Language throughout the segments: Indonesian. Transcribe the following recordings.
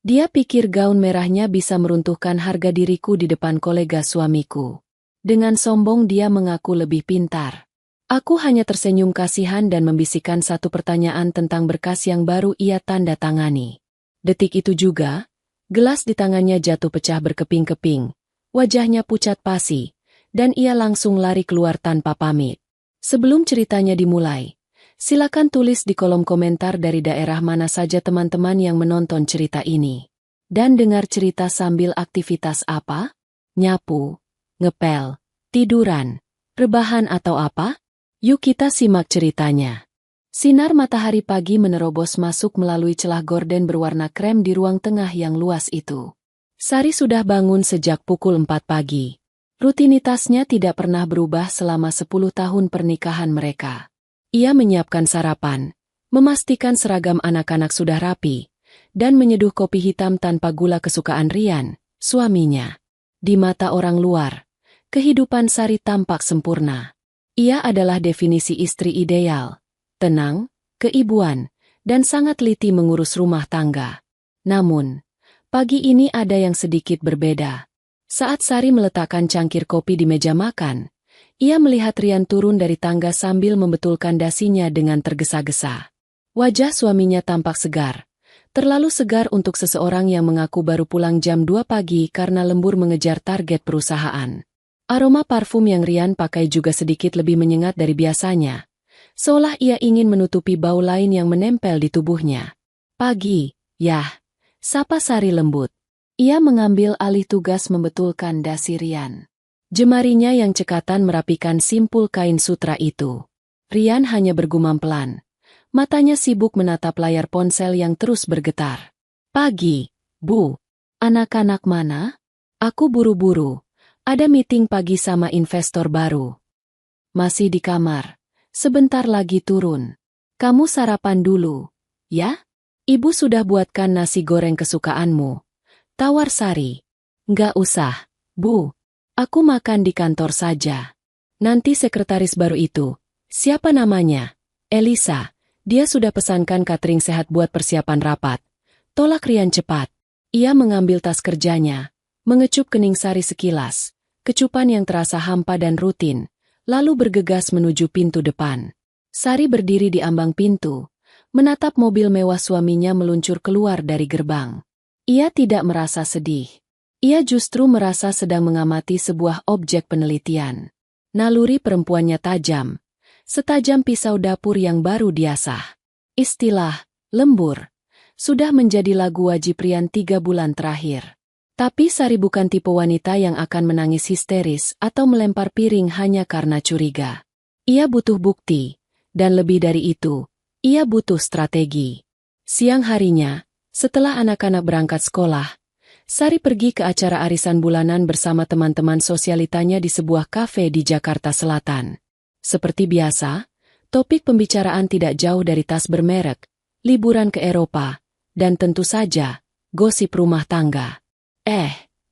Dia pikir gaun merahnya bisa meruntuhkan harga diriku di depan kolega suamiku. Dengan sombong dia mengaku lebih pintar. Aku hanya tersenyum kasihan dan membisikkan satu pertanyaan tentang berkas yang baru ia tanda tangani. Detik itu juga, gelas di tangannya jatuh pecah berkeping-keping. Wajahnya pucat pasi, dan ia langsung lari keluar tanpa pamit. Sebelum ceritanya dimulai, silakan tulis di kolom komentar dari daerah mana saja teman-teman yang menonton cerita ini. Dan dengar cerita sambil aktivitas apa? Nyapu, ngepel, tiduran, rebahan atau apa? Yuk kita simak ceritanya. Sinar matahari pagi menerobos masuk melalui celah gorden berwarna krem di ruang tengah yang luas itu. Sari sudah bangun sejak pukul 4 pagi. Rutinitasnya tidak pernah berubah selama 10 tahun pernikahan mereka. Ia menyiapkan sarapan, memastikan seragam anak-anak sudah rapi, dan menyeduh kopi hitam tanpa gula kesukaan Rian, suaminya. Di mata orang luar, kehidupan Sari tampak sempurna. Ia adalah definisi istri ideal, tenang, keibuan, dan sangat teliti mengurus rumah tangga. Namun, pagi ini ada yang sedikit berbeda. Saat Sari meletakkan cangkir kopi di meja makan, ia melihat Rian turun dari tangga sambil membetulkan dasinya dengan tergesa-gesa. Wajah suaminya tampak segar, terlalu segar untuk seseorang yang mengaku baru pulang jam 2 pagi karena lembur mengejar target perusahaan. Aroma parfum yang Rian pakai juga sedikit lebih menyengat dari biasanya, seolah ia ingin menutupi bau lain yang menempel di tubuhnya. Pagi, yah, sapa Sari lembut. Ia mengambil alih tugas membetulkan dasi Rian. Jemarinya yang cekatan merapikan simpul kain sutra itu. Rian hanya bergumam pelan. Matanya sibuk menatap layar ponsel yang terus bergetar. Pagi, Bu. Anak-anak mana? Aku buru-buru. Ada meeting pagi sama investor baru. Masih di kamar. Sebentar lagi turun. Kamu sarapan dulu, ya? Ibu sudah buatkan nasi goreng kesukaanmu. Tawar Sari. Nggak usah, Bu. Aku makan di kantor saja. Nanti sekretaris baru itu. Siapa namanya? Elisa. Dia sudah pesankan catering sehat buat persiapan rapat. Tolak Rian cepat. Ia mengambil tas kerjanya, mengecup kening Sari sekilas. Kecupan yang terasa hampa dan rutin, lalu bergegas menuju pintu depan. Sari berdiri di ambang pintu, menatap mobil mewah suaminya meluncur keluar dari gerbang. Ia tidak merasa sedih. Ia justru merasa sedang mengamati sebuah objek penelitian. Naluri perempuannya tajam, setajam pisau dapur yang baru diasah. Istilah, lembur, sudah menjadi lagu wajib Rian 3 bulan terakhir. Tapi Sari bukan tipe wanita yang akan menangis histeris atau melempar piring hanya karena curiga. Ia butuh bukti, dan lebih dari itu, ia butuh strategi. Siang harinya, setelah anak-anak berangkat sekolah, Sari pergi ke acara arisan bulanan bersama teman-teman sosialitanya di sebuah kafe di Jakarta Selatan. Seperti biasa, topik pembicaraan tidak jauh dari tas bermerek, liburan ke Eropa, dan tentu saja, gosip rumah tangga.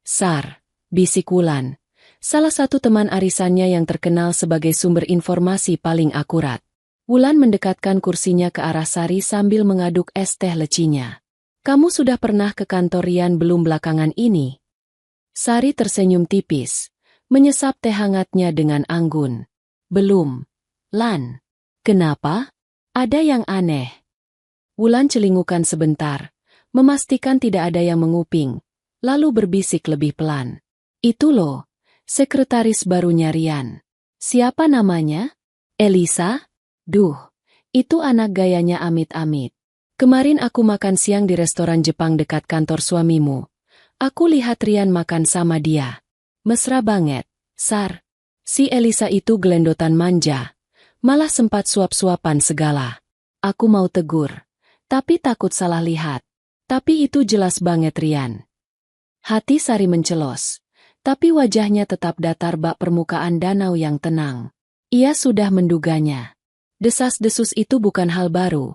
Sar, bisik Wulan, salah satu teman arisannya yang terkenal sebagai sumber informasi paling akurat. Wulan mendekatkan kursinya ke arah Sari sambil mengaduk es teh lecinya. Kamu sudah pernah ke kantor Rian belum belakangan ini? Sari tersenyum tipis, menyesap teh hangatnya dengan anggun. Belum, Lan. Kenapa? Ada yang aneh. Wulan celingukan sebentar, memastikan tidak ada yang menguping. Lalu berbisik lebih pelan. Itu loh, sekretaris barunya Rian. Siapa namanya? Elisa? Duh, itu anak gayanya amit-amit. Kemarin aku makan siang di restoran Jepang dekat kantor suamimu. Aku lihat Rian makan sama dia. Mesra banget, Sar. Si Elisa itu gelendotan manja. Malah sempat suap-suapan segala. Aku mau tegur, tapi takut salah lihat. Tapi itu jelas banget Rian. Hati Sari mencelos, tapi wajahnya tetap datar bak permukaan danau yang tenang. Ia sudah menduganya. Desas-desus itu bukan hal baru,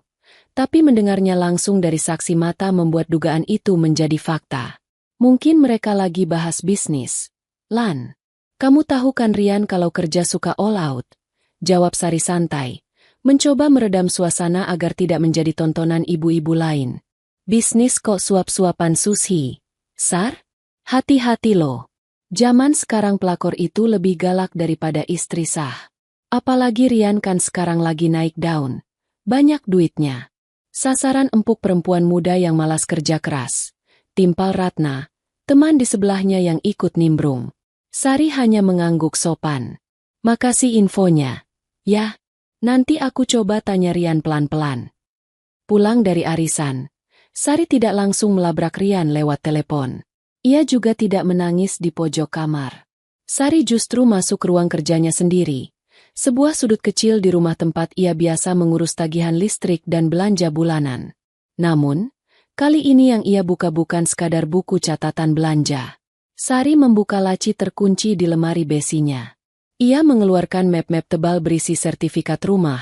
tapi mendengarnya langsung dari saksi mata membuat dugaan itu menjadi fakta. Mungkin mereka lagi bahas bisnis. Lan, kamu tahu kan Rian kalau kerja suka all out? Jawab Sari santai, mencoba meredam suasana agar tidak menjadi tontonan ibu-ibu lain. Bisnis kok suap-suapan sushi. Sar? Hati-hati loh. Zaman sekarang pelakor itu lebih galak daripada istri sah. Apalagi Rian kan sekarang lagi naik daun. Banyak duitnya. Sasaran empuk perempuan muda yang malas kerja keras. Timpal Ratna, teman di sebelahnya yang ikut nimbrung. Sari hanya mengangguk sopan. Makasih infonya. Ya, nanti aku coba tanya Rian pelan-pelan. Pulang dari arisan, Sari tidak langsung melabrak Rian lewat telepon. Ia juga tidak menangis di pojok kamar. Sari justru masuk ke ruang kerjanya sendiri. Sebuah sudut kecil di rumah tempat ia biasa mengurus tagihan listrik dan belanja bulanan. Namun, kali ini yang ia buka bukan sekadar buku catatan belanja. Sari membuka laci terkunci di lemari besinya. Ia mengeluarkan map-map tebal berisi sertifikat rumah,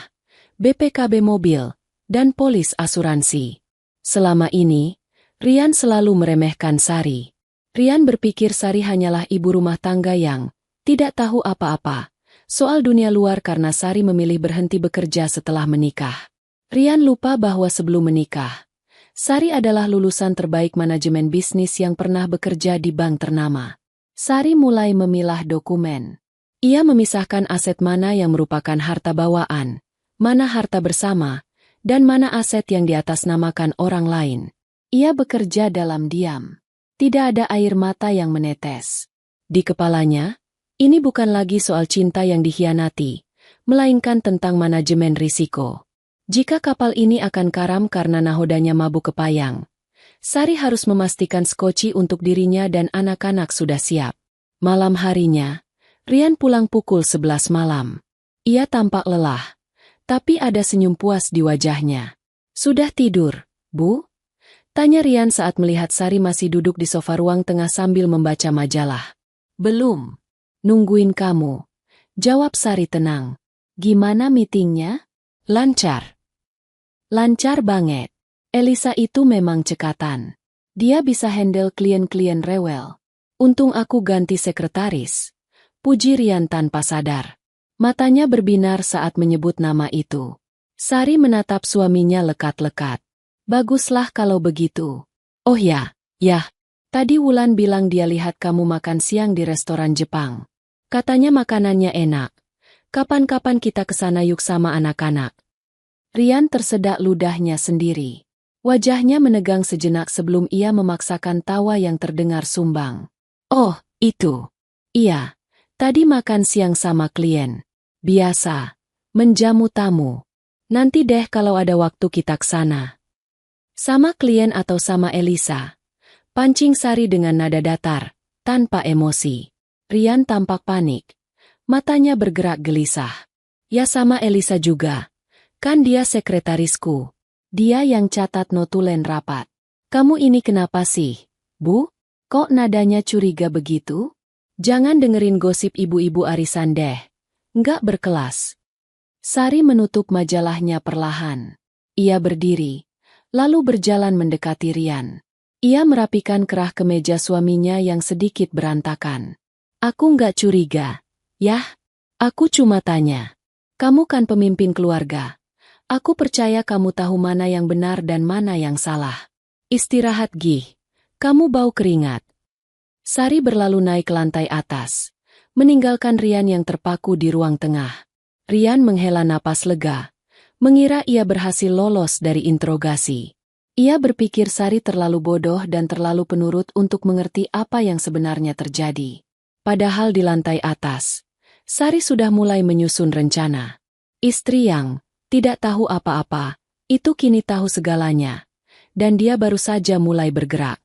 BPKB mobil, dan polis asuransi. Selama ini, Rian selalu meremehkan Sari. Rian berpikir Sari hanyalah ibu rumah tangga yang tidak tahu apa-apa soal dunia luar karena Sari memilih berhenti bekerja setelah menikah. Rian lupa bahwa sebelum menikah, Sari adalah lulusan terbaik manajemen bisnis yang pernah bekerja di bank ternama. Sari mulai memilah dokumen. Ia memisahkan aset mana yang merupakan harta bawaan, mana harta bersama, dan mana aset yang diatasnamakan orang lain. Ia bekerja dalam diam. Tidak ada air mata yang menetes. Di kepalanya, ini bukan lagi soal cinta yang dikhianati, melainkan tentang manajemen risiko. Jika kapal ini akan karam karena nahodanya mabuk kepayang, Sari harus memastikan skoci untuk dirinya dan anak-anak sudah siap. Malam harinya, Rian pulang pukul 11 malam. Ia tampak lelah, tapi ada senyum puas di wajahnya. "Sudah tidur, Bu?" tanya Rian saat melihat Sari masih duduk di sofa ruang tengah sambil membaca majalah. "Belum. Nungguin kamu," jawab Sari tenang. "Gimana meetingnya?" "Lancar." "Lancar banget. Elisa itu memang cekatan. Dia bisa handle klien-klien rewel. Untung aku ganti sekretaris," puji Rian tanpa sadar. Matanya berbinar saat menyebut nama itu. Sari menatap suaminya lekat-lekat. "Baguslah kalau begitu." "Oh ya, tadi Wulan bilang dia lihat kamu makan siang di restoran Jepang. Katanya makanannya enak. Kapan-kapan kita kesana yuk sama anak-anak." Rian tersedak ludahnya sendiri. Wajahnya menegang sejenak sebelum ia memaksakan tawa yang terdengar sumbang. "Oh, itu. Iya, tadi makan siang sama klien. Biasa, menjamu tamu. Nanti deh kalau ada waktu kita kesana." "Sama klien atau sama Elisa?" pancing Sari dengan nada datar, tanpa emosi. Rian tampak panik. Matanya bergerak gelisah. "Ya sama Elisa juga. Kan dia sekretarisku. Dia yang catat notulen rapat." "Kamu ini kenapa sih, Bu? Kok nadanya curiga begitu? Jangan dengerin gosip ibu-ibu arisan deh. Nggak berkelas." Sari menutup majalahnya perlahan. Ia berdiri, lalu berjalan mendekati Rian. Ia merapikan kerah kemeja suaminya yang sedikit berantakan. "Aku nggak curiga. Yah, aku cuma tanya. Kamu kan pemimpin keluarga. Aku percaya kamu tahu mana yang benar dan mana yang salah. Istirahat Gih. Kamu bau keringat." Sari berlalu naik ke lantai atas, meninggalkan Rian yang terpaku di ruang tengah. Rian menghela napas lega, mengira ia berhasil lolos dari interogasi. Ia berpikir Sari terlalu bodoh dan terlalu penurut untuk mengerti apa yang sebenarnya terjadi. Padahal di lantai atas, Sari sudah mulai menyusun rencana. Istri yang tidak tahu apa-apa, itu kini tahu segalanya. Dan dia baru saja mulai bergerak.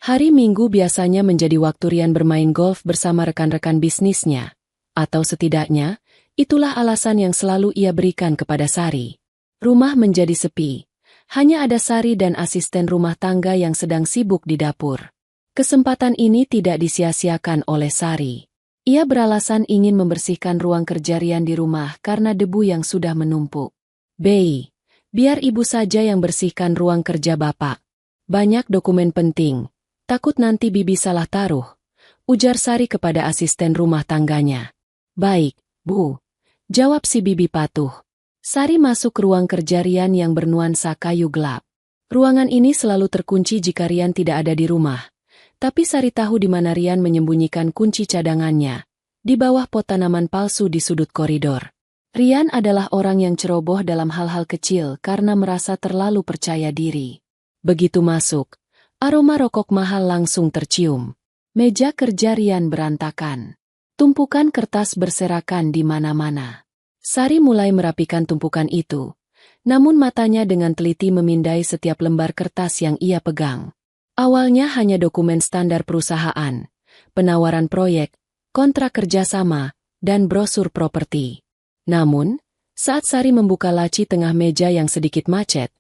Hari Minggu biasanya menjadi waktu Rian bermain golf bersama rekan-rekan bisnisnya. Atau setidaknya, itulah alasan yang selalu ia berikan kepada Sari. Rumah menjadi sepi. Hanya ada Sari dan asisten rumah tangga yang sedang sibuk di dapur. Kesempatan ini tidak disia-siakan oleh Sari. Ia beralasan ingin membersihkan ruang kerja Rian di rumah karena debu yang sudah menumpuk. "Bei, biar ibu saja yang bersihkan ruang kerja Bapak. Banyak dokumen penting, takut nanti Bibi salah taruh," ujar Sari kepada asisten rumah tangganya. "Baik, Bu," jawab si Bibi patuh. Sari masuk ke ruang kerja Rian yang bernuansa kayu gelap. Ruangan ini selalu terkunci jika Rian tidak ada di rumah. Tapi Sari tahu di mana Rian menyembunyikan kunci cadangannya. Di bawah pot tanaman palsu di sudut koridor. Rian adalah orang yang ceroboh dalam hal-hal kecil karena merasa terlalu percaya diri. Begitu masuk, aroma rokok mahal langsung tercium. Meja kerja Rian berantakan. Tumpukan kertas berserakan di mana-mana. Sari mulai merapikan tumpukan itu. Namun matanya dengan teliti memindai setiap lembar kertas yang ia pegang. Awalnya hanya dokumen standar perusahaan, penawaran proyek, kontrak kerjasama, dan brosur properti. Namun, saat Sari membuka laci tengah meja yang sedikit macet,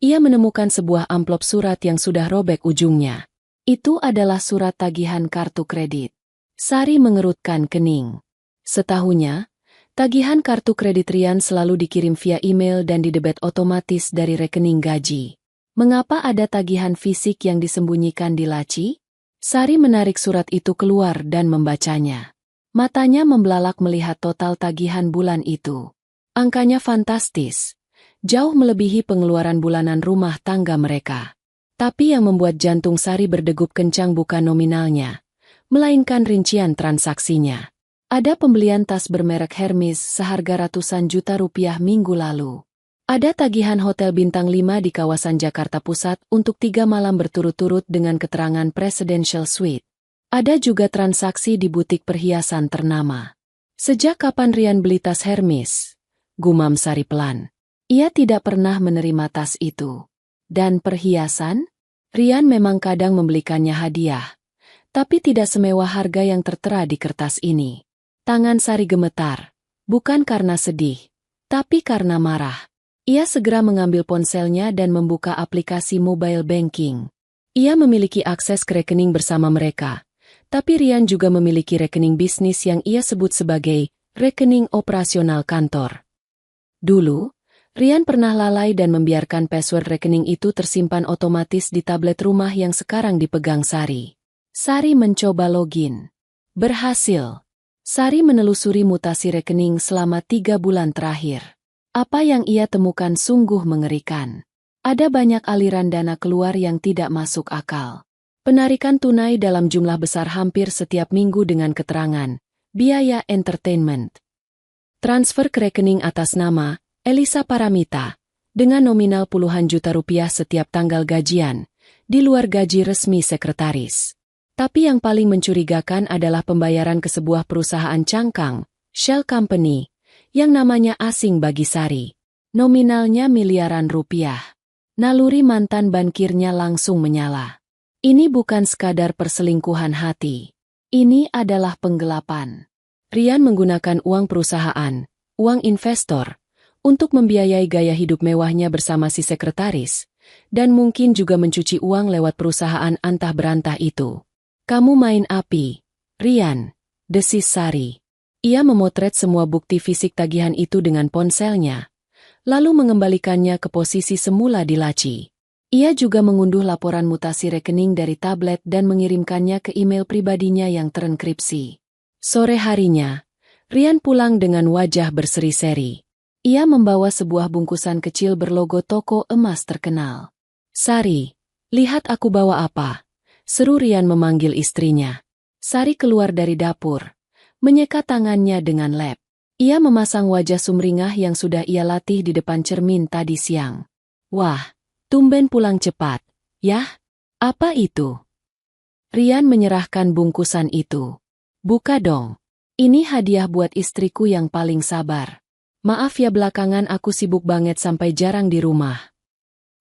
ia menemukan sebuah amplop surat yang sudah robek ujungnya. Itu adalah surat tagihan kartu kredit. Sari mengerutkan kening. Setahunya, tagihan kartu kredit Rian selalu dikirim via email dan didebet otomatis dari rekening gaji. Mengapa ada tagihan fisik yang disembunyikan di laci? Sari menarik surat itu keluar dan membacanya. Matanya membelalak melihat total tagihan bulan itu. Angkanya fantastis. Jauh melebihi pengeluaran bulanan rumah tangga mereka. Tapi yang membuat jantung Sari berdegup kencang bukan nominalnya, melainkan rincian transaksinya. Ada pembelian tas bermerek Hermes seharga ratusan juta rupiah minggu lalu. Ada tagihan hotel bintang 5 di kawasan Jakarta Pusat untuk 3 malam berturut-turut dengan keterangan Presidential Suite. Ada juga transaksi di butik perhiasan ternama. Sejak kapan Rian beli tas Hermes? Gumam Sari pelan. Ia tidak pernah menerima tas itu. Dan perhiasan? Rian memang kadang membelikannya hadiah. Tapi tidak semewah harga yang tertera di kertas ini. Tangan Sari gemetar, bukan karena sedih, tapi karena marah. Ia segera mengambil ponselnya dan membuka aplikasi mobile banking. Ia memiliki akses ke rekening bersama mereka, tapi Rian juga memiliki rekening bisnis yang ia sebut sebagai rekening operasional kantor. Dulu, Rian pernah lalai dan membiarkan password rekening itu tersimpan otomatis di tablet rumah yang sekarang dipegang Sari. Sari mencoba login. Berhasil. Sari menelusuri mutasi rekening selama 3 bulan terakhir. Apa yang ia temukan sungguh mengerikan. Ada banyak aliran dana keluar yang tidak masuk akal. Penarikan tunai dalam jumlah besar hampir setiap minggu dengan keterangan, biaya entertainment. Transfer ke rekening atas nama, Elisa Paramita, dengan nominal puluhan juta rupiah setiap tanggal gajian, di luar gaji resmi sekretaris. Tapi yang paling mencurigakan adalah pembayaran ke sebuah perusahaan cangkang, Shell Company, yang namanya asing bagi Sari. Nominalnya miliaran rupiah. Naluri mantan bankirnya langsung menyala. Ini bukan sekadar perselingkuhan hati. Ini adalah penggelapan. Rian menggunakan uang perusahaan, uang investor, untuk membiayai gaya hidup mewahnya bersama si sekretaris, dan mungkin juga mencuci uang lewat perusahaan antah berantah itu. Kamu main api, Rian, desis Sari. Ia memotret semua bukti fisik tagihan itu dengan ponselnya, lalu mengembalikannya ke posisi semula di laci. Ia juga mengunduh laporan mutasi rekening dari tablet dan mengirimkannya ke email pribadinya yang terenkripsi. Sore harinya, Rian pulang dengan wajah berseri-seri. Ia membawa sebuah bungkusan kecil berlogo toko emas terkenal. Sari, lihat aku bawa apa? Seru Rian memanggil istrinya. Sari keluar dari dapur, menyeka tangannya dengan lap. Ia memasang wajah sumringah yang sudah ia latih di depan cermin tadi siang. Wah, tumben pulang cepat, yah? Apa itu? Rian menyerahkan bungkusan itu. Buka dong. Ini hadiah buat istriku yang paling sabar. Maaf ya belakangan aku sibuk banget sampai jarang di rumah.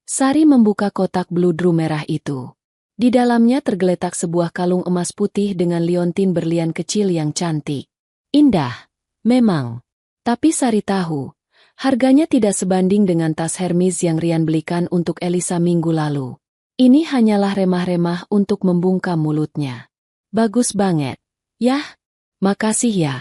Sari membuka kotak bludru merah itu. Di dalamnya tergeletak sebuah kalung emas putih dengan liontin berlian kecil yang cantik. Indah, memang. Tapi Sari tahu, harganya tidak sebanding dengan tas Hermes yang Rian belikan untuk Elisa minggu lalu. Ini hanyalah remah-remah untuk membungkam mulutnya. Bagus banget. Yah, makasih ya.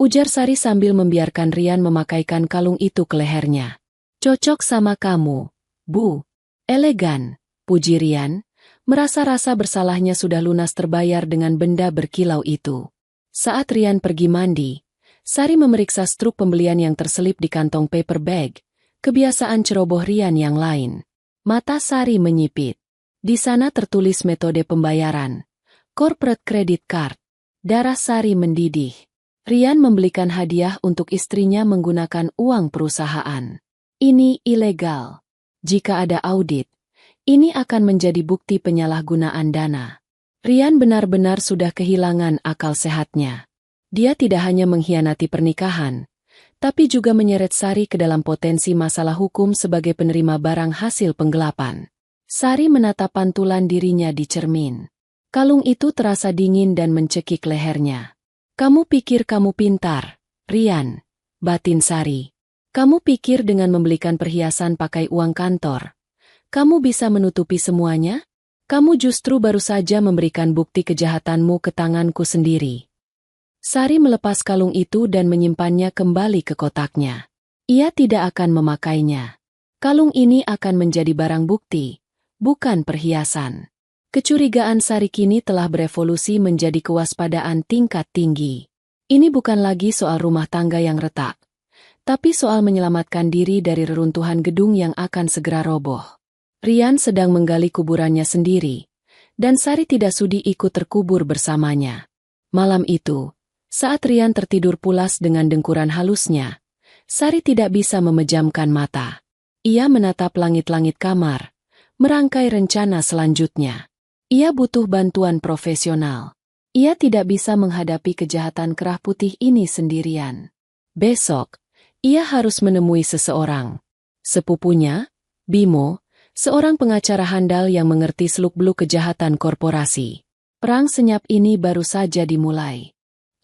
Ujar Sari sambil membiarkan Rian memakaikan kalung itu ke lehernya. Cocok sama kamu, Bu. Elegan, puji Rian. Merasa rasa bersalahnya sudah lunas terbayar dengan benda berkilau itu. Saat Rian pergi mandi, Sari memeriksa struk pembelian yang terselip di kantong paper bag, kebiasaan ceroboh Rian yang lain. Mata Sari menyipit. Di sana tertulis metode pembayaran. Corporate credit card. Darah Sari mendidih. Rian membelikan hadiah untuk istrinya menggunakan uang perusahaan. Ini ilegal. Jika ada audit, ini akan menjadi bukti penyalahgunaan dana. Rian benar-benar sudah kehilangan akal sehatnya. Dia tidak hanya mengkhianati pernikahan, tapi juga menyeret Sari ke dalam potensi masalah hukum sebagai penerima barang hasil penggelapan. Sari menatap pantulan dirinya di cermin. Kalung itu terasa dingin dan mencekik lehernya. Kamu pikir kamu pintar, Rian, batin Sari. Kamu pikir dengan membelikan perhiasan pakai uang kantor, kamu bisa menutupi semuanya? Kamu justru baru saja memberikan bukti kejahatanmu ke tanganku sendiri. Sari melepas kalung itu dan menyimpannya kembali ke kotaknya. Ia tidak akan memakainya. Kalung ini akan menjadi barang bukti, bukan perhiasan. Kecurigaan Sari kini telah berevolusi menjadi kewaspadaan tingkat tinggi. Ini bukan lagi soal rumah tangga yang retak, tapi soal menyelamatkan diri dari reruntuhan gedung yang akan segera roboh. Rian sedang menggali kuburannya sendiri, dan Sari tidak sudi ikut terkubur bersamanya. Malam itu, saat Rian tertidur pulas dengan dengkuran halusnya, Sari tidak bisa memejamkan mata. Ia menatap langit-langit kamar, merangkai rencana selanjutnya. Ia butuh bantuan profesional. Ia tidak bisa menghadapi kejahatan kerah putih ini sendirian. Besok, ia harus menemui seseorang. Sepupunya, Bimo, seorang pengacara handal yang mengerti seluk-beluk kejahatan korporasi. Perang senyap ini baru saja dimulai.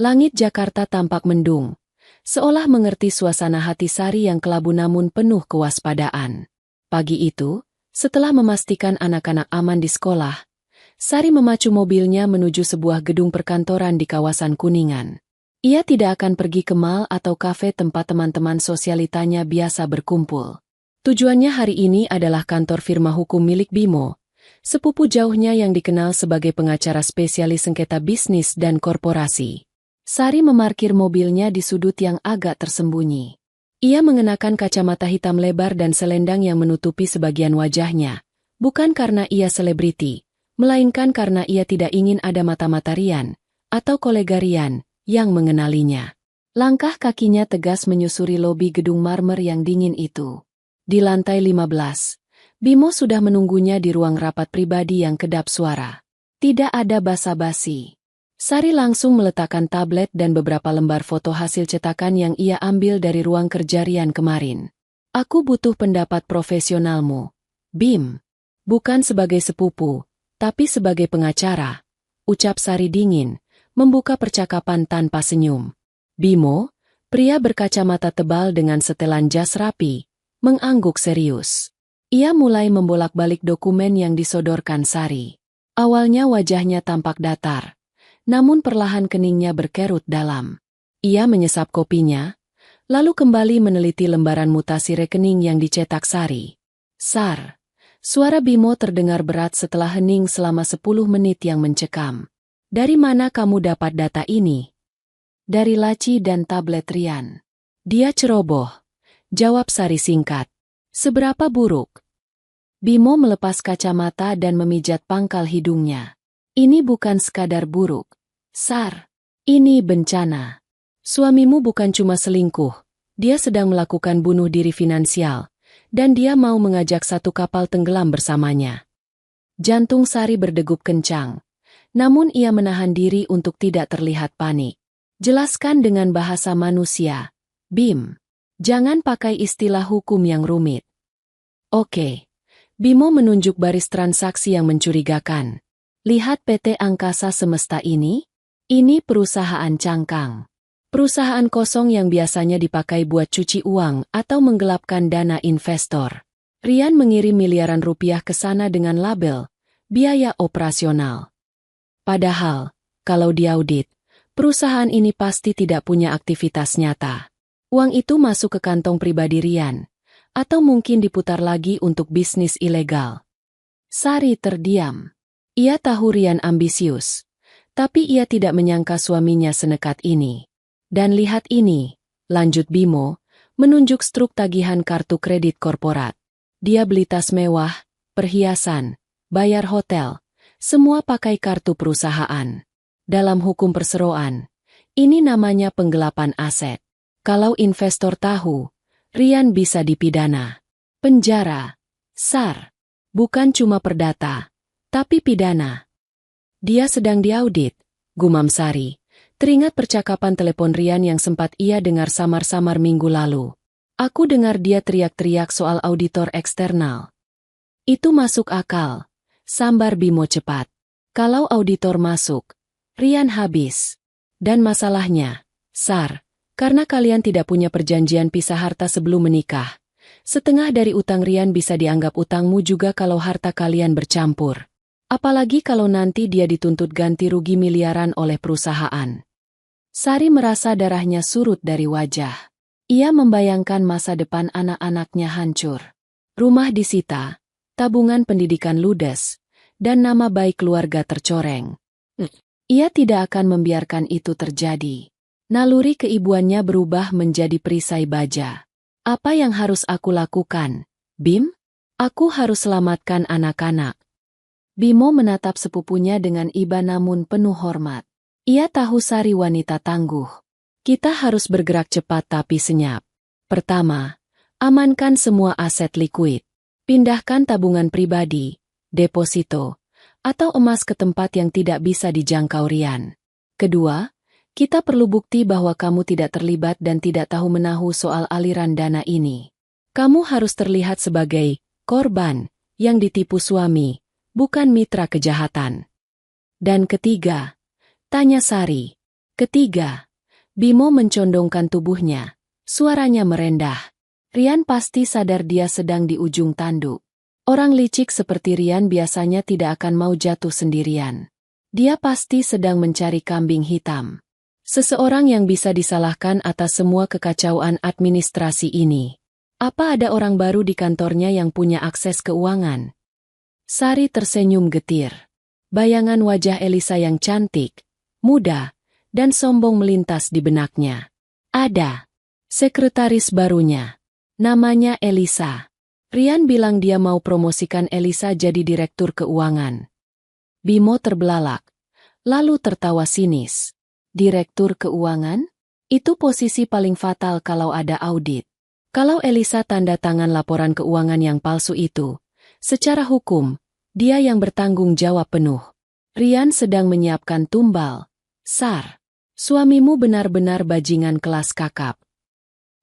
Langit Jakarta tampak mendung, seolah mengerti suasana hati Sari yang kelabu namun penuh kewaspadaan. Pagi itu, setelah memastikan anak-anak aman di sekolah, Sari memacu mobilnya menuju sebuah gedung perkantoran di kawasan Kuningan. Ia tidak akan pergi ke mall atau kafe tempat teman-teman sosialitanya biasa berkumpul. Tujuannya hari ini adalah kantor firma hukum milik Bimo, sepupu jauhnya yang dikenal sebagai pengacara spesialis sengketa bisnis dan korporasi. Sari memarkir mobilnya di sudut yang agak tersembunyi. Ia mengenakan kacamata hitam lebar dan selendang yang menutupi sebagian wajahnya, bukan karena ia selebriti, melainkan karena ia tidak ingin ada mata-mata Rian, atau kolega Rian, yang mengenalinya. Langkah kakinya tegas menyusuri lobi gedung marmer yang dingin itu. Di lantai 15, Bimo sudah menunggunya di ruang rapat pribadi yang kedap suara. Tidak ada basa-basi. Sari langsung meletakkan tablet dan beberapa lembar foto hasil cetakan yang ia ambil dari ruang kerja Rian kemarin. Aku butuh pendapat profesionalmu, Bim. Bukan sebagai sepupu, tapi sebagai pengacara, ucap Sari dingin, membuka percakapan tanpa senyum. Bimo, pria berkacamata tebal dengan setelan jas rapi, mengangguk serius. Ia mulai membolak-balik dokumen yang disodorkan Sari. Awalnya wajahnya tampak datar, namun perlahan keningnya berkerut dalam. Ia menyesap kopinya, lalu kembali meneliti lembaran mutasi rekening yang dicetak Sari. Sar. Suara Bimo terdengar berat setelah hening selama 10 menit yang mencekam. Dari mana kamu dapat data ini? Dari laci dan tablet Rian. Dia ceroboh, jawab Sari singkat. Seberapa buruk? Bimo melepas kacamata dan memijat pangkal hidungnya. Ini bukan sekadar buruk, Sar. Ini bencana. Suamimu bukan cuma selingkuh, dia sedang melakukan bunuh diri finansial. Dan dia mau mengajak satu kapal tenggelam bersamanya. Jantung Sari berdegup kencang, namun ia menahan diri untuk tidak terlihat panik. Jelaskan dengan bahasa manusia, Bim. Jangan pakai istilah hukum yang rumit. Oke. Bimo menunjuk baris transaksi yang mencurigakan. Lihat PT Angkasa Semesta ini? Ini perusahaan cangkang. Perusahaan kosong yang biasanya dipakai buat cuci uang atau menggelapkan dana investor. Rian mengirim miliaran rupiah ke sana dengan label biaya operasional. Padahal, kalau diaudit, perusahaan ini pasti tidak punya aktivitas nyata. Uang itu masuk ke kantong pribadi Rian, atau mungkin diputar lagi untuk bisnis ilegal. Sari terdiam. Ia tahu Rian ambisius, tapi ia tidak menyangka suaminya senekat ini. Dan lihat ini, lanjut Bimo, menunjuk struk tagihan kartu kredit korporat. Dia beli tas mewah, perhiasan, bayar hotel, semua pakai kartu perusahaan. Dalam hukum perseroan, ini namanya penggelapan aset. Kalau investor tahu, Rian bisa dipidana. Penjara, SAR, bukan cuma perdata, tapi pidana. Dia sedang diaudit, gumam Sari. Teringat percakapan telepon Rian yang sempat ia dengar samar-samar minggu lalu. Aku dengar dia teriak-teriak soal auditor eksternal. Itu masuk akal, sambar Bimo cepat. Kalau auditor masuk, Rian habis. Dan masalahnya, SAR, karena kalian tidak punya perjanjian pisah harta sebelum menikah. Setengah dari utang Rian bisa dianggap utangmu juga kalau harta kalian bercampur. Apalagi kalau nanti dia dituntut ganti rugi miliaran oleh perusahaan. Sari merasa darahnya surut dari wajah. Ia membayangkan masa depan anak-anaknya hancur. Rumah disita, tabungan pendidikan ludes, dan nama baik keluarga tercoreng. Ia tidak akan membiarkan itu terjadi. Naluri keibuannya berubah menjadi perisai baja. Apa yang harus aku lakukan, Bim? Aku harus selamatkan anak-anak. Bimo menatap sepupunya dengan iba namun penuh hormat. Ia tahu Sari wanita tangguh. Kita harus bergerak cepat tapi senyap. Pertama, amankan semua aset likuid. Pindahkan tabungan pribadi, deposito, atau emas ke tempat yang tidak bisa dijangkau Rian. Kedua, kita perlu bukti bahwa kamu tidak terlibat dan tidak tahu menahu soal aliran dana ini. Kamu harus terlihat sebagai korban yang ditipu suami, bukan mitra kejahatan. Dan ketiga, tanya Sari. Ketiga, Bimo mencondongkan tubuhnya. Suaranya merendah. Rian pasti sadar dia sedang di ujung tanduk. Orang licik seperti Rian biasanya tidak akan mau jatuh sendirian. Dia pasti sedang mencari kambing hitam. Seseorang yang bisa disalahkan atas semua kekacauan administrasi ini. Apa ada orang baru di kantornya yang punya akses keuangan? Sari tersenyum getir. Bayangan wajah Elisa yang cantik, muda, dan sombong melintas di benaknya. Ada sekretaris barunya. Namanya Elisa. Rian bilang dia mau promosikan Elisa jadi direktur keuangan. Bimo terbelalak, lalu tertawa sinis. Direktur keuangan? Itu posisi paling fatal kalau ada audit. Kalau Elisa tanda tangan laporan keuangan yang palsu itu, secara hukum, dia yang bertanggung jawab penuh. Rian sedang menyiapkan tumbal. Sar, suamimu benar-benar bajingan kelas kakap.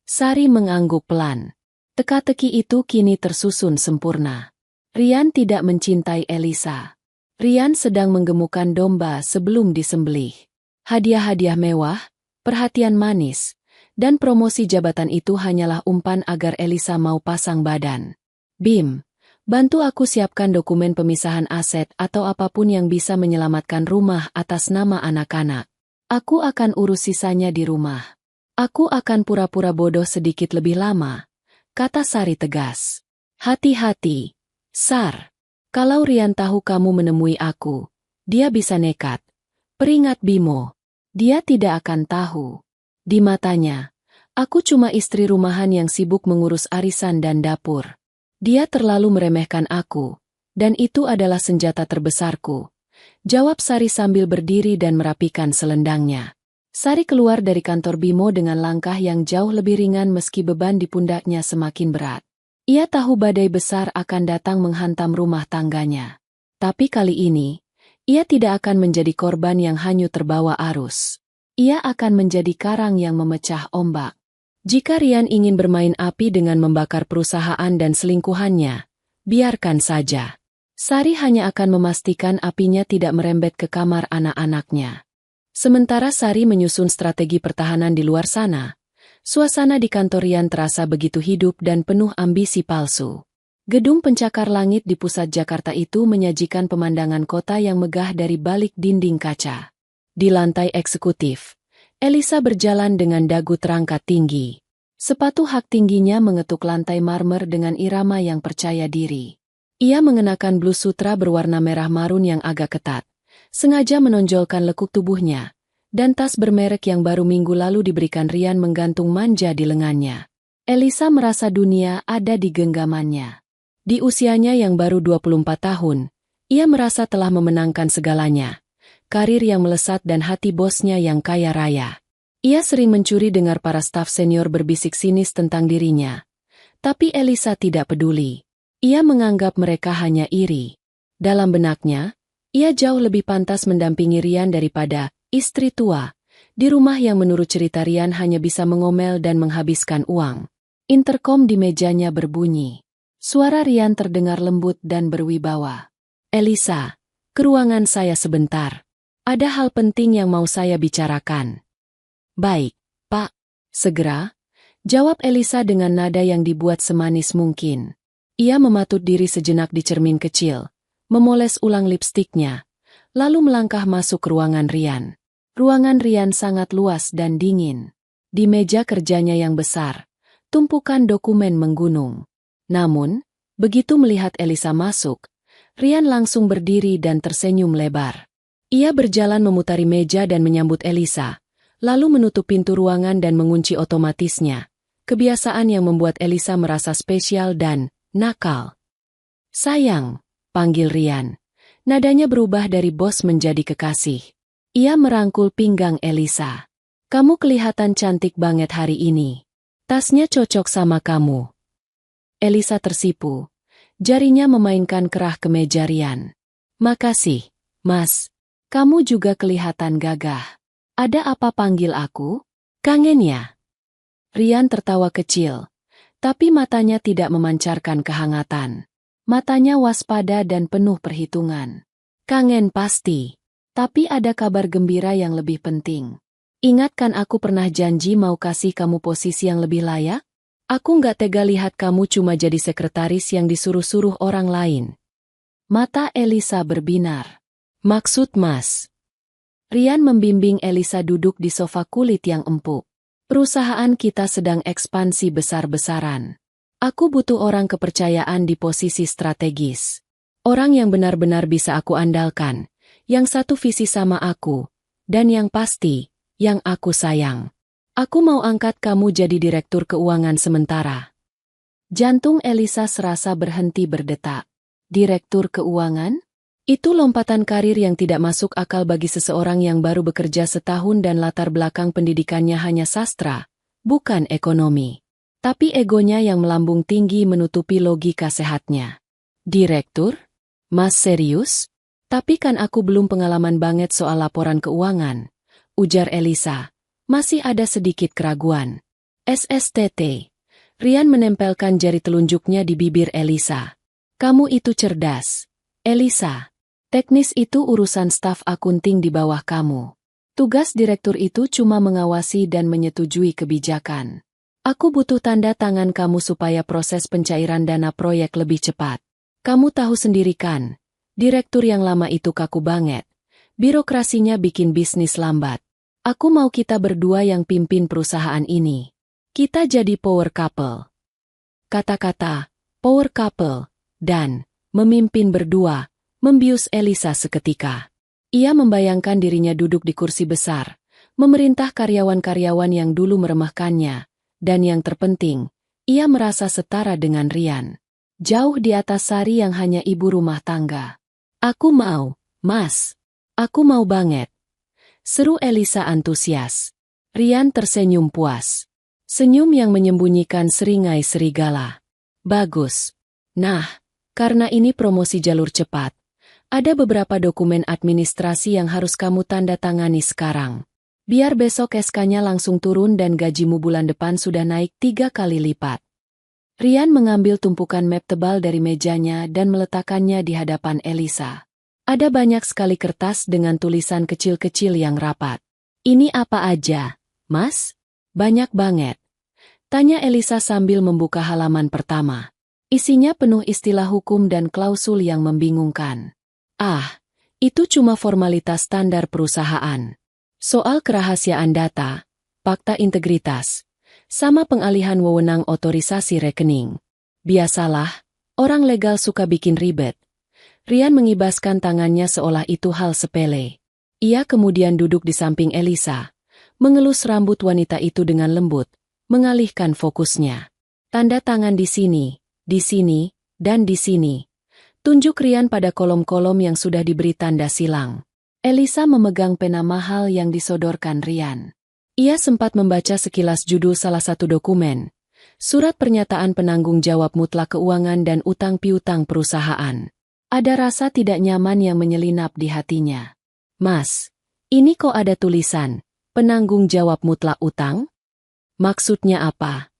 Sari mengangguk pelan. Teka-teki itu kini tersusun sempurna. Rian tidak mencintai Elisa. Rian sedang menggemukkan domba sebelum disembelih. Hadiah-hadiah mewah, perhatian manis, dan promosi jabatan itu hanyalah umpan agar Elisa mau pasang badan. Bim, bantu aku siapkan dokumen pemisahan aset atau apapun yang bisa menyelamatkan rumah atas nama anak-anak. Aku akan urus sisanya di rumah. Aku akan pura-pura bodoh sedikit lebih lama, kata Sari tegas. Hati-hati, Sar. Kalau Rian tahu kamu menemui aku, dia bisa nekat. Peringat Bimo, dia tidak akan tahu. Di matanya, aku cuma istri rumahan yang sibuk mengurus arisan dan dapur. Dia terlalu meremehkan aku, dan itu adalah senjata terbesarku. Jawab Sari sambil berdiri dan merapikan selendangnya. Sari keluar dari kantor Bimo dengan langkah yang jauh lebih ringan meski beban di pundaknya semakin berat. Ia tahu badai besar akan datang menghantam rumah tangganya. Tapi kali ini, ia tidak akan menjadi korban yang hanyut terbawa arus. Ia akan menjadi karang yang memecah ombak. Jika Rian ingin bermain api dengan membakar perusahaan dan selingkuhannya, biarkan saja. Sari hanya akan memastikan apinya tidak merembet ke kamar anak-anaknya. Sementara Sari menyusun strategi pertahanan di luar sana, suasana di kantor Rian terasa begitu hidup dan penuh ambisi palsu. Gedung pencakar langit di pusat Jakarta itu menyajikan pemandangan kota yang megah dari balik dinding kaca. Di lantai eksekutif, Elisa berjalan dengan dagu terangkat tinggi. Sepatu hak tingginya mengetuk lantai marmer dengan irama yang percaya diri. Ia mengenakan blus sutra berwarna merah marun yang agak ketat, sengaja menonjolkan lekuk tubuhnya, dan tas bermerek yang baru minggu lalu diberikan Rian menggantung manja di lengannya. Elisa merasa dunia ada di genggamannya. Di usianya yang baru 24 tahun, ia merasa telah memenangkan segalanya. Karir yang melesat dan hati bosnya yang kaya raya. Ia sering mencuri dengar para staf senior berbisik sinis tentang dirinya. Tapi Elisa tidak peduli. Ia menganggap mereka hanya iri. Dalam benaknya, ia jauh lebih pantas mendampingi Rian daripada istri tua. Di rumah yang menurut cerita Rian hanya bisa mengomel dan menghabiskan uang. Interkom di mejanya berbunyi. Suara Rian terdengar lembut dan berwibawa. Elisa, ke ruangan saya sebentar. Ada hal penting yang mau saya bicarakan. Baik, Pak. Segera, jawab Elisa dengan nada yang dibuat semanis mungkin. Ia mematut diri sejenak di cermin kecil, memoles ulang lipstiknya, lalu melangkah masuk ke ruangan Rian. Ruangan Rian sangat luas dan dingin. Di meja kerjanya yang besar, tumpukan dokumen menggunung. Namun, begitu melihat Elisa masuk, Rian langsung berdiri dan tersenyum lebar. Ia berjalan memutari meja dan menyambut Elisa, lalu menutup pintu ruangan dan mengunci otomatisnya. Kebiasaan yang membuat Elisa merasa spesial dan nakal. Sayang, panggil Rian. Nadanya berubah dari bos menjadi kekasih. Ia merangkul pinggang Elisa. Kamu kelihatan cantik banget hari ini. Tasnya cocok sama kamu. Elisa tersipu. Jarinya memainkan kerah ke meja Rian. Makasih, Mas. Kamu juga kelihatan gagah. Ada apa panggil aku? Kangen ya? Rian tertawa kecil, tapi matanya tidak memancarkan kehangatan. Matanya waspada dan penuh perhitungan. Kangen pasti, tapi ada kabar gembira yang lebih penting. Ingatkan aku pernah janji mau kasih kamu posisi yang lebih layak? Aku nggak tega lihat kamu cuma jadi sekretaris yang disuruh-suruh orang lain. Mata Elisa berbinar. Maksud Mas? Rian membimbing Elisa duduk di sofa kulit yang empuk. Perusahaan kita sedang ekspansi besar-besaran. Aku butuh orang kepercayaan di posisi strategis. Orang yang benar-benar bisa aku andalkan, yang satu visi sama aku, dan yang pasti, yang aku sayang. Aku mau angkat kamu jadi direktur keuangan sementara. Jantung Elisa serasa berhenti berdetak. Direktur keuangan? Itu lompatan karir yang tidak masuk akal bagi seseorang yang baru bekerja setahun dan latar belakang pendidikannya hanya sastra, bukan ekonomi. Tapi egonya yang melambung tinggi menutupi logika sehatnya. Direktur? Mas serius? Tapi kan aku belum pengalaman banget soal laporan keuangan, ujar Elisa. Masih ada sedikit keraguan. SSTT. Rian menempelkan jari telunjuknya di bibir Elisa. Kamu itu cerdas, Elisa. Teknis itu urusan staf akunting di bawah kamu. Tugas direktur itu cuma mengawasi dan menyetujui kebijakan. Aku butuh tanda tangan kamu supaya proses pencairan dana proyek lebih cepat. Kamu tahu sendiri kan, direktur yang lama itu kaku banget. Birokrasinya bikin bisnis lambat. Aku mau kita berdua yang pimpin perusahaan ini. Kita jadi power couple. Kata-kata, power couple, dan memimpin berdua, membius Elisa seketika. Ia membayangkan dirinya duduk di kursi besar, memerintah karyawan-karyawan yang dulu meremehkannya, dan yang terpenting, ia merasa setara dengan Rian. Jauh di atas Sari yang hanya ibu rumah tangga. Aku mau, Mas. Aku mau banget. Seru Elisa antusias. Rian tersenyum puas. Senyum yang menyembunyikan seringai serigala. Bagus. Nah, karena ini promosi jalur cepat, ada beberapa dokumen administrasi yang harus kamu tanda tangani sekarang. Biar besok SK-nya langsung turun dan gajimu bulan depan sudah naik 3 kali lipat. Rian mengambil tumpukan map tebal dari mejanya dan meletakkannya di hadapan Elisa. Ada banyak sekali kertas dengan tulisan kecil-kecil yang rapat. Ini apa aja, Mas? Banyak banget. Tanya Elisa sambil membuka halaman pertama. Isinya penuh istilah hukum dan klausul yang membingungkan. Ah, itu cuma formalitas standar perusahaan. Soal kerahasiaan data, fakta integritas, sama pengalihan wewenang otorisasi rekening. Biasalah, orang legal suka bikin ribet. Rian mengibaskan tangannya seolah itu hal sepele. Ia kemudian duduk di samping Elisa, mengelus rambut wanita itu dengan lembut, mengalihkan fokusnya. Tanda tangan di sini, Dan di sini, tunjuk Rian pada kolom-kolom yang sudah diberi tanda silang. Elisa memegang pena mahal yang disodorkan Rian. Ia sempat membaca sekilas judul salah satu dokumen, Surat Pernyataan Penanggung Jawab Mutlak Keuangan dan Utang Piutang Perusahaan. Ada rasa tidak nyaman yang menyelinap di hatinya. Mas, ini kok ada tulisan, penanggung jawab mutlak utang? Maksudnya apa?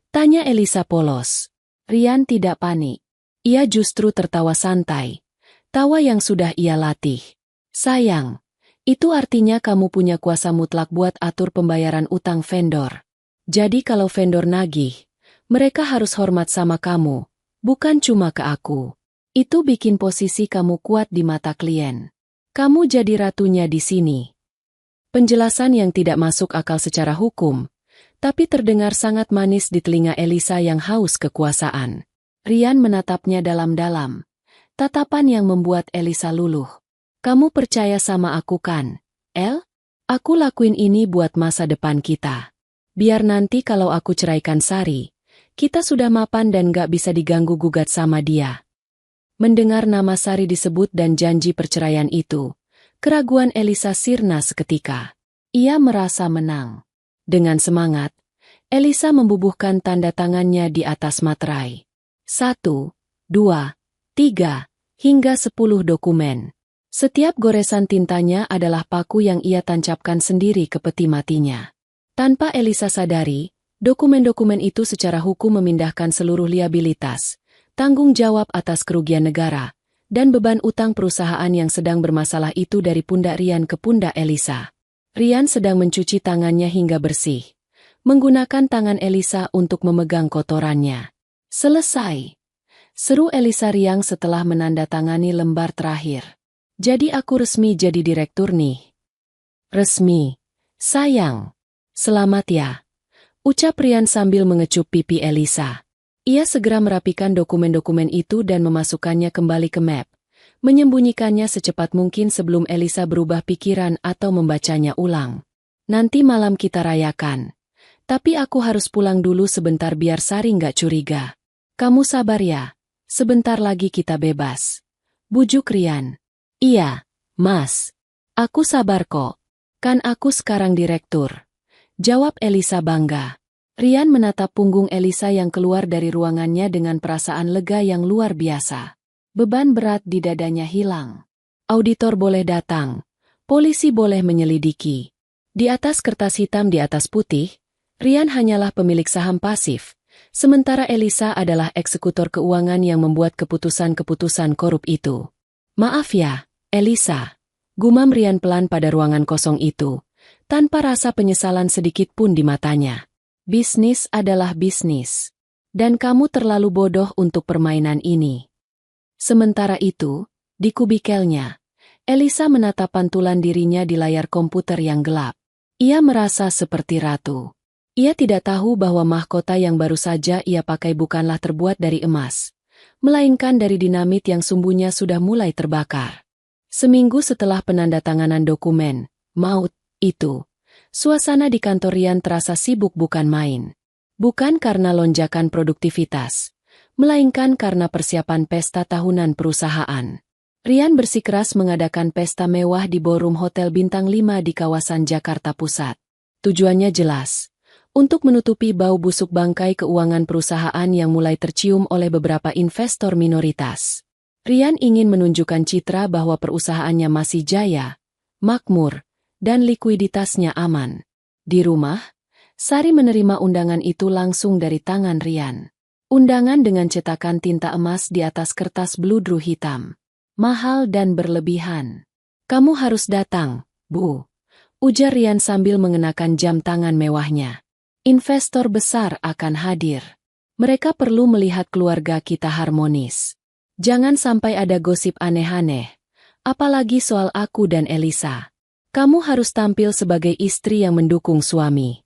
Tanya Elisa polos. Rian tidak panik. Ia justru tertawa santai. Tawa yang sudah ia latih. Sayang, itu artinya kamu punya kuasa mutlak buat atur pembayaran utang vendor. Jadi kalau vendor nagih, mereka harus hormat sama kamu, bukan cuma ke aku. Itu bikin posisi kamu kuat di mata klien. Kamu jadi ratunya di sini. Penjelasan yang tidak masuk akal secara hukum, tapi terdengar sangat manis di telinga Elisa yang haus kekuasaan. Rian menatapnya dalam-dalam. Tatapan yang membuat Elisa luluh. Kamu percaya sama aku kan, El? Aku lakuin ini buat masa depan kita. Biar nanti kalau aku ceraikan Sari, kita sudah mapan dan gak bisa diganggu-gugat sama dia. Mendengar nama Sari disebut dan janji perceraian itu, keraguan Elisa sirna seketika. Ia merasa menang. Dengan semangat, Elisa membubuhkan tanda tangannya di atas materai. 1, 2, 3, hingga 10 dokumen. Setiap goresan tintanya adalah paku yang ia tancapkan sendiri ke peti matinya. Tanpa Elisa sadari, dokumen-dokumen itu secara hukum memindahkan seluruh liabilitas, tanggung jawab atas kerugian negara, dan beban utang perusahaan yang sedang bermasalah itu dari pundak Rian ke pundak Elisa. Rian sedang mencuci tangannya hingga bersih, menggunakan tangan Elisa untuk memegang kotorannya. Selesai. Seru Elisa riang setelah menandatangani lembar terakhir. Jadi aku resmi jadi direktur nih. Resmi. Sayang. Selamat ya. Ucap Rian sambil mengecup pipi Elisa. Ia segera merapikan dokumen-dokumen itu dan memasukkannya kembali ke map, menyembunyikannya secepat mungkin sebelum Elisa berubah pikiran atau membacanya ulang. Nanti malam kita rayakan. Tapi aku harus pulang dulu sebentar biar Sari nggak curiga. Kamu sabar ya, sebentar lagi kita bebas. Bujuk Rian. Iya, Mas. Aku sabar kok. Kan aku sekarang direktur. Jawab Elisa bangga. Rian menatap punggung Elisa yang keluar dari ruangannya dengan perasaan lega yang luar biasa. Beban berat di dadanya hilang. Auditor boleh datang. Polisi boleh menyelidiki. Di atas kertas hitam di atas putih, Rian hanyalah pemilik saham pasif. Sementara Elisa adalah eksekutor keuangan yang membuat keputusan-keputusan korup itu. Maaf ya, Elisa. Gumam Rian pelan pada ruangan kosong itu, tanpa rasa penyesalan sedikit pun di matanya. Bisnis adalah bisnis. Dan kamu terlalu bodoh untuk permainan ini. Sementara itu, di kubikelnya, Elisa menatap pantulan dirinya di layar komputer yang gelap. Ia merasa seperti ratu. Ia tidak tahu bahwa mahkota yang baru saja ia pakai bukanlah terbuat dari emas, melainkan dari dinamit yang sumbunya sudah mulai terbakar. Seminggu setelah penandatanganan dokumen, maut, itu, suasana di kantor Rian terasa sibuk bukan main. Bukan karena lonjakan produktivitas, melainkan karena persiapan pesta tahunan perusahaan. Rian bersikeras mengadakan pesta mewah di ballroom Hotel Bintang 5 di kawasan Jakarta Pusat. Tujuannya jelas. Untuk menutupi bau busuk bangkai keuangan perusahaan yang mulai tercium oleh beberapa investor minoritas. Rian ingin menunjukkan citra bahwa perusahaannya masih jaya, makmur, dan likuiditasnya aman. Di rumah, Sari menerima undangan itu langsung dari tangan Rian. Undangan dengan cetakan tinta emas di atas kertas bludru hitam. Mahal dan berlebihan. Kamu harus datang, Bu. Ujar Rian sambil mengenakan jam tangan mewahnya. Investor besar akan hadir. Mereka perlu melihat keluarga kita harmonis. Jangan sampai ada gosip aneh-aneh. Apalagi soal aku dan Elisa. Kamu harus tampil sebagai istri yang mendukung suami.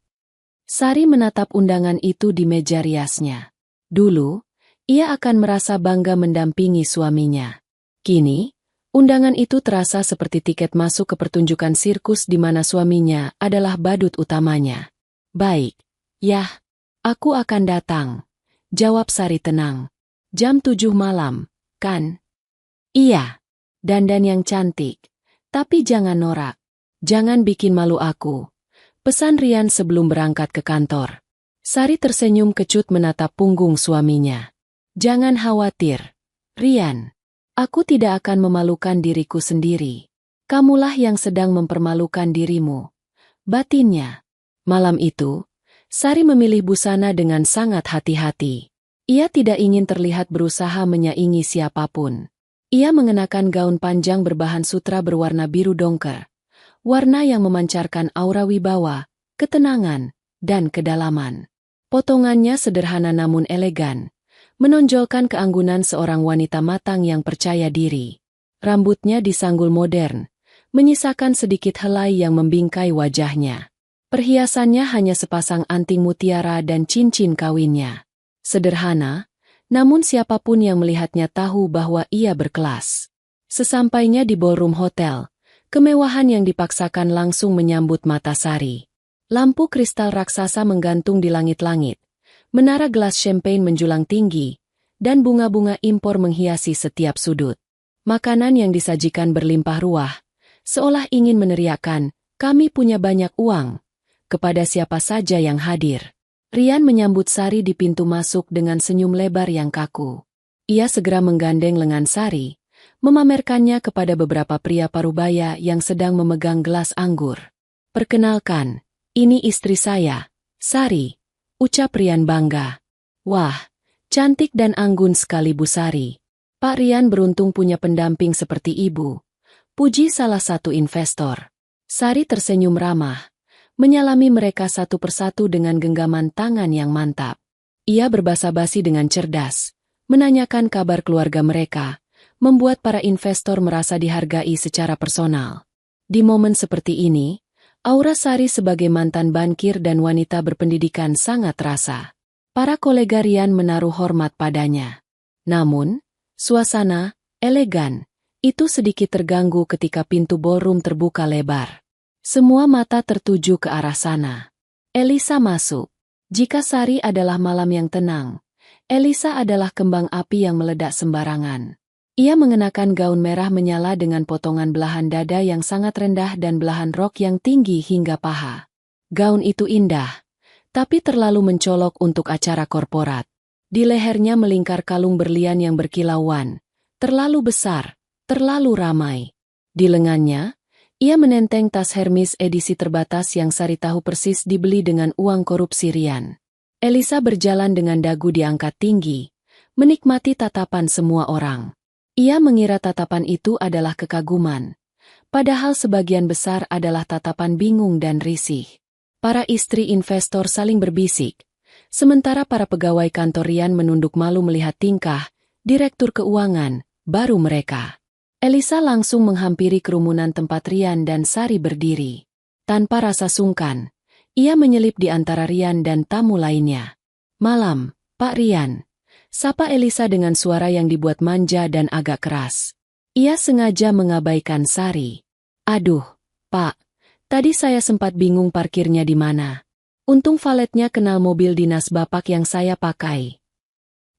Sari menatap undangan itu di meja riasnya. Dulu, ia akan merasa bangga mendampingi suaminya. Kini, undangan itu terasa seperti tiket masuk ke pertunjukan sirkus di mana suaminya adalah badut utamanya. Baik. Yah, aku akan datang. Jawab Sari tenang. Jam 7 malam, kan? Iya. Dandan yang cantik. Tapi jangan norak. Jangan bikin malu aku. Pesan Rian sebelum berangkat ke kantor. Sari tersenyum kecut menatap punggung suaminya. Jangan khawatir, Rian. Aku tidak akan memalukan diriku sendiri. Kamulah yang sedang mempermalukan dirimu. Batinnya. Malam itu, Sari memilih busana dengan sangat hati-hati. Ia tidak ingin terlihat berusaha menyaingi siapapun. Ia mengenakan gaun panjang berbahan sutra berwarna biru dongker. Warna yang memancarkan aura wibawa, ketenangan, dan kedalaman. Potongannya sederhana namun elegan, menonjolkan keanggunan seorang wanita matang yang percaya diri. Rambutnya disanggul modern, menyisakan sedikit helai yang membingkai wajahnya. Perhiasannya hanya sepasang anting mutiara dan cincin kawinnya. Sederhana, namun siapapun yang melihatnya tahu bahwa ia berkelas. Sesampainya di ballroom hotel, kemewahan yang dipaksakan langsung menyambut mata Sari. Lampu kristal raksasa menggantung di langit-langit, menara gelas champagne menjulang tinggi, dan bunga-bunga impor menghiasi setiap sudut. Makanan yang disajikan berlimpah ruah, seolah ingin meneriakkan, "Kami punya banyak uang," kepada siapa saja yang hadir. Rian menyambut Sari di pintu masuk dengan senyum lebar yang kaku. Ia segera menggandeng lengan Sari, memamerkannya kepada beberapa pria parubaya yang sedang memegang gelas anggur. "Perkenalkan, ini istri saya, Sari," ucap Rian bangga. "Wah, cantik dan anggun sekali Bu Sari. Pak Rian beruntung punya pendamping seperti ibu," puji salah satu investor. Sari tersenyum ramah, menyalami mereka satu persatu dengan genggaman tangan yang mantap. Ia berbasa-basi dengan cerdas, menanyakan kabar keluarga mereka, membuat para investor merasa dihargai secara personal. Di momen seperti ini, aura Sari sebagai mantan bankir dan wanita berpendidikan sangat terasa. Para kolega Rian menaruh hormat padanya. Namun, suasana, elegan, itu sedikit terganggu ketika pintu ballroom terbuka lebar. Semua mata tertuju ke arah sana. Elisa masuk. Jika Sari adalah malam yang tenang, Elisa adalah kembang api yang meledak sembarangan. Ia mengenakan gaun merah menyala dengan potongan belahan dada yang sangat rendah dan belahan rok yang tinggi hingga paha. Gaun itu indah, tapi terlalu mencolok untuk acara korporat. Di lehernya melingkar kalung berlian yang berkilauan, terlalu besar, terlalu ramai. Di lengannya, ia menenteng tas Hermes edisi terbatas yang Sari tahu persis dibeli dengan uang korupsi Rian. Elisa berjalan dengan dagu diangkat tinggi, menikmati tatapan semua orang. Ia mengira tatapan itu adalah kekaguman, padahal sebagian besar adalah tatapan bingung dan risih. Para istri investor saling berbisik, sementara para pegawai kantor Rian menunduk malu melihat tingkah direktur keuangan baru mereka. Elisa langsung menghampiri kerumunan tempat Rian dan Sari berdiri. Tanpa rasa sungkan, ia menyelip di antara Rian dan tamu lainnya. "Malam, Pak Rian," sapa Elisa dengan suara yang dibuat manja dan agak keras. Ia sengaja mengabaikan Sari. "Aduh, Pak, tadi saya sempat bingung parkirnya di mana. Untung valetnya kenal mobil dinas Bapak yang saya pakai."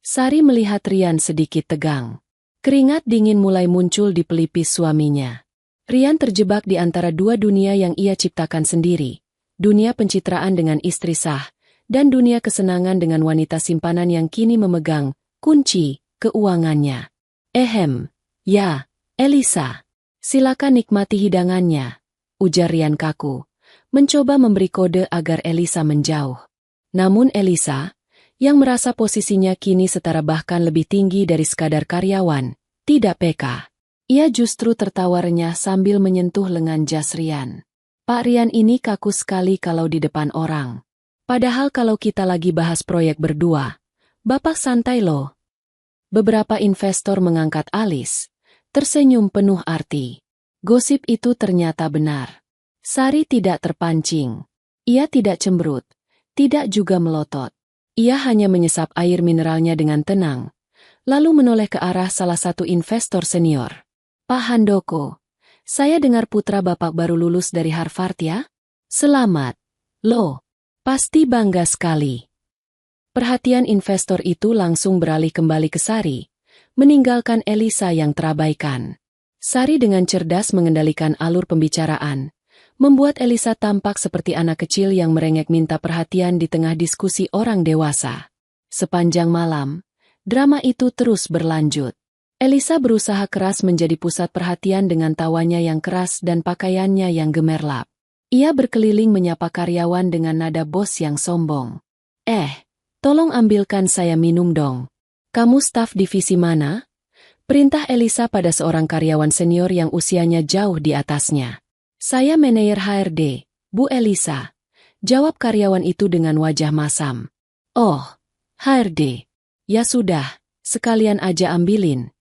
Sari melihat Rian sedikit tegang. Keringat dingin mulai muncul di pelipis suaminya. Rian terjebak di antara dua dunia yang ia ciptakan sendiri. Dunia pencitraan dengan istri sah, dan dunia kesenangan dengan wanita simpanan yang kini memegang kunci keuangannya. Ya, Elisa. Silakan nikmati hidangannya," ujar Rian kaku, mencoba memberi kode agar Elisa menjauh. Namun Elisa, yang merasa posisinya kini setara bahkan lebih tinggi dari sekadar karyawan, tidak peka. Ia justru tertawa renyah sambil menyentuh lengan jas Rian. "Pak Rian ini kaku sekali kalau di depan orang. Padahal kalau kita lagi bahas proyek berdua, Bapak santai loh." Beberapa investor mengangkat alis, tersenyum penuh arti. Gosip itu ternyata benar. Sari tidak terpancing. Ia tidak cemberut, tidak juga melotot. Ia hanya menyesap air mineralnya dengan tenang, lalu menoleh ke arah salah satu investor senior. "Pak Handoko, saya dengar putra Bapak baru lulus dari Harvard ya? Selamat." "Loh, pasti bangga sekali." Perhatian investor itu langsung beralih kembali ke Sari, meninggalkan Elisa yang terabaikan. Sari dengan cerdas mengendalikan alur pembicaraan, membuat Elisa tampak seperti anak kecil yang merengek minta perhatian di tengah diskusi orang dewasa. Sepanjang malam, drama itu terus berlanjut. Elisa berusaha keras menjadi pusat perhatian dengan tawanya yang keras dan pakaiannya yang gemerlap. Ia berkeliling menyapa karyawan dengan nada bos yang sombong. Tolong ambilkan saya minum dong. Kamu staf divisi mana? Perintah Elisa pada seorang karyawan senior yang usianya jauh di atasnya. Saya manajer HRD, Bu Elisa. Jawab karyawan itu dengan wajah masam. Oh, HRD. Ya sudah, sekalian aja ambilin.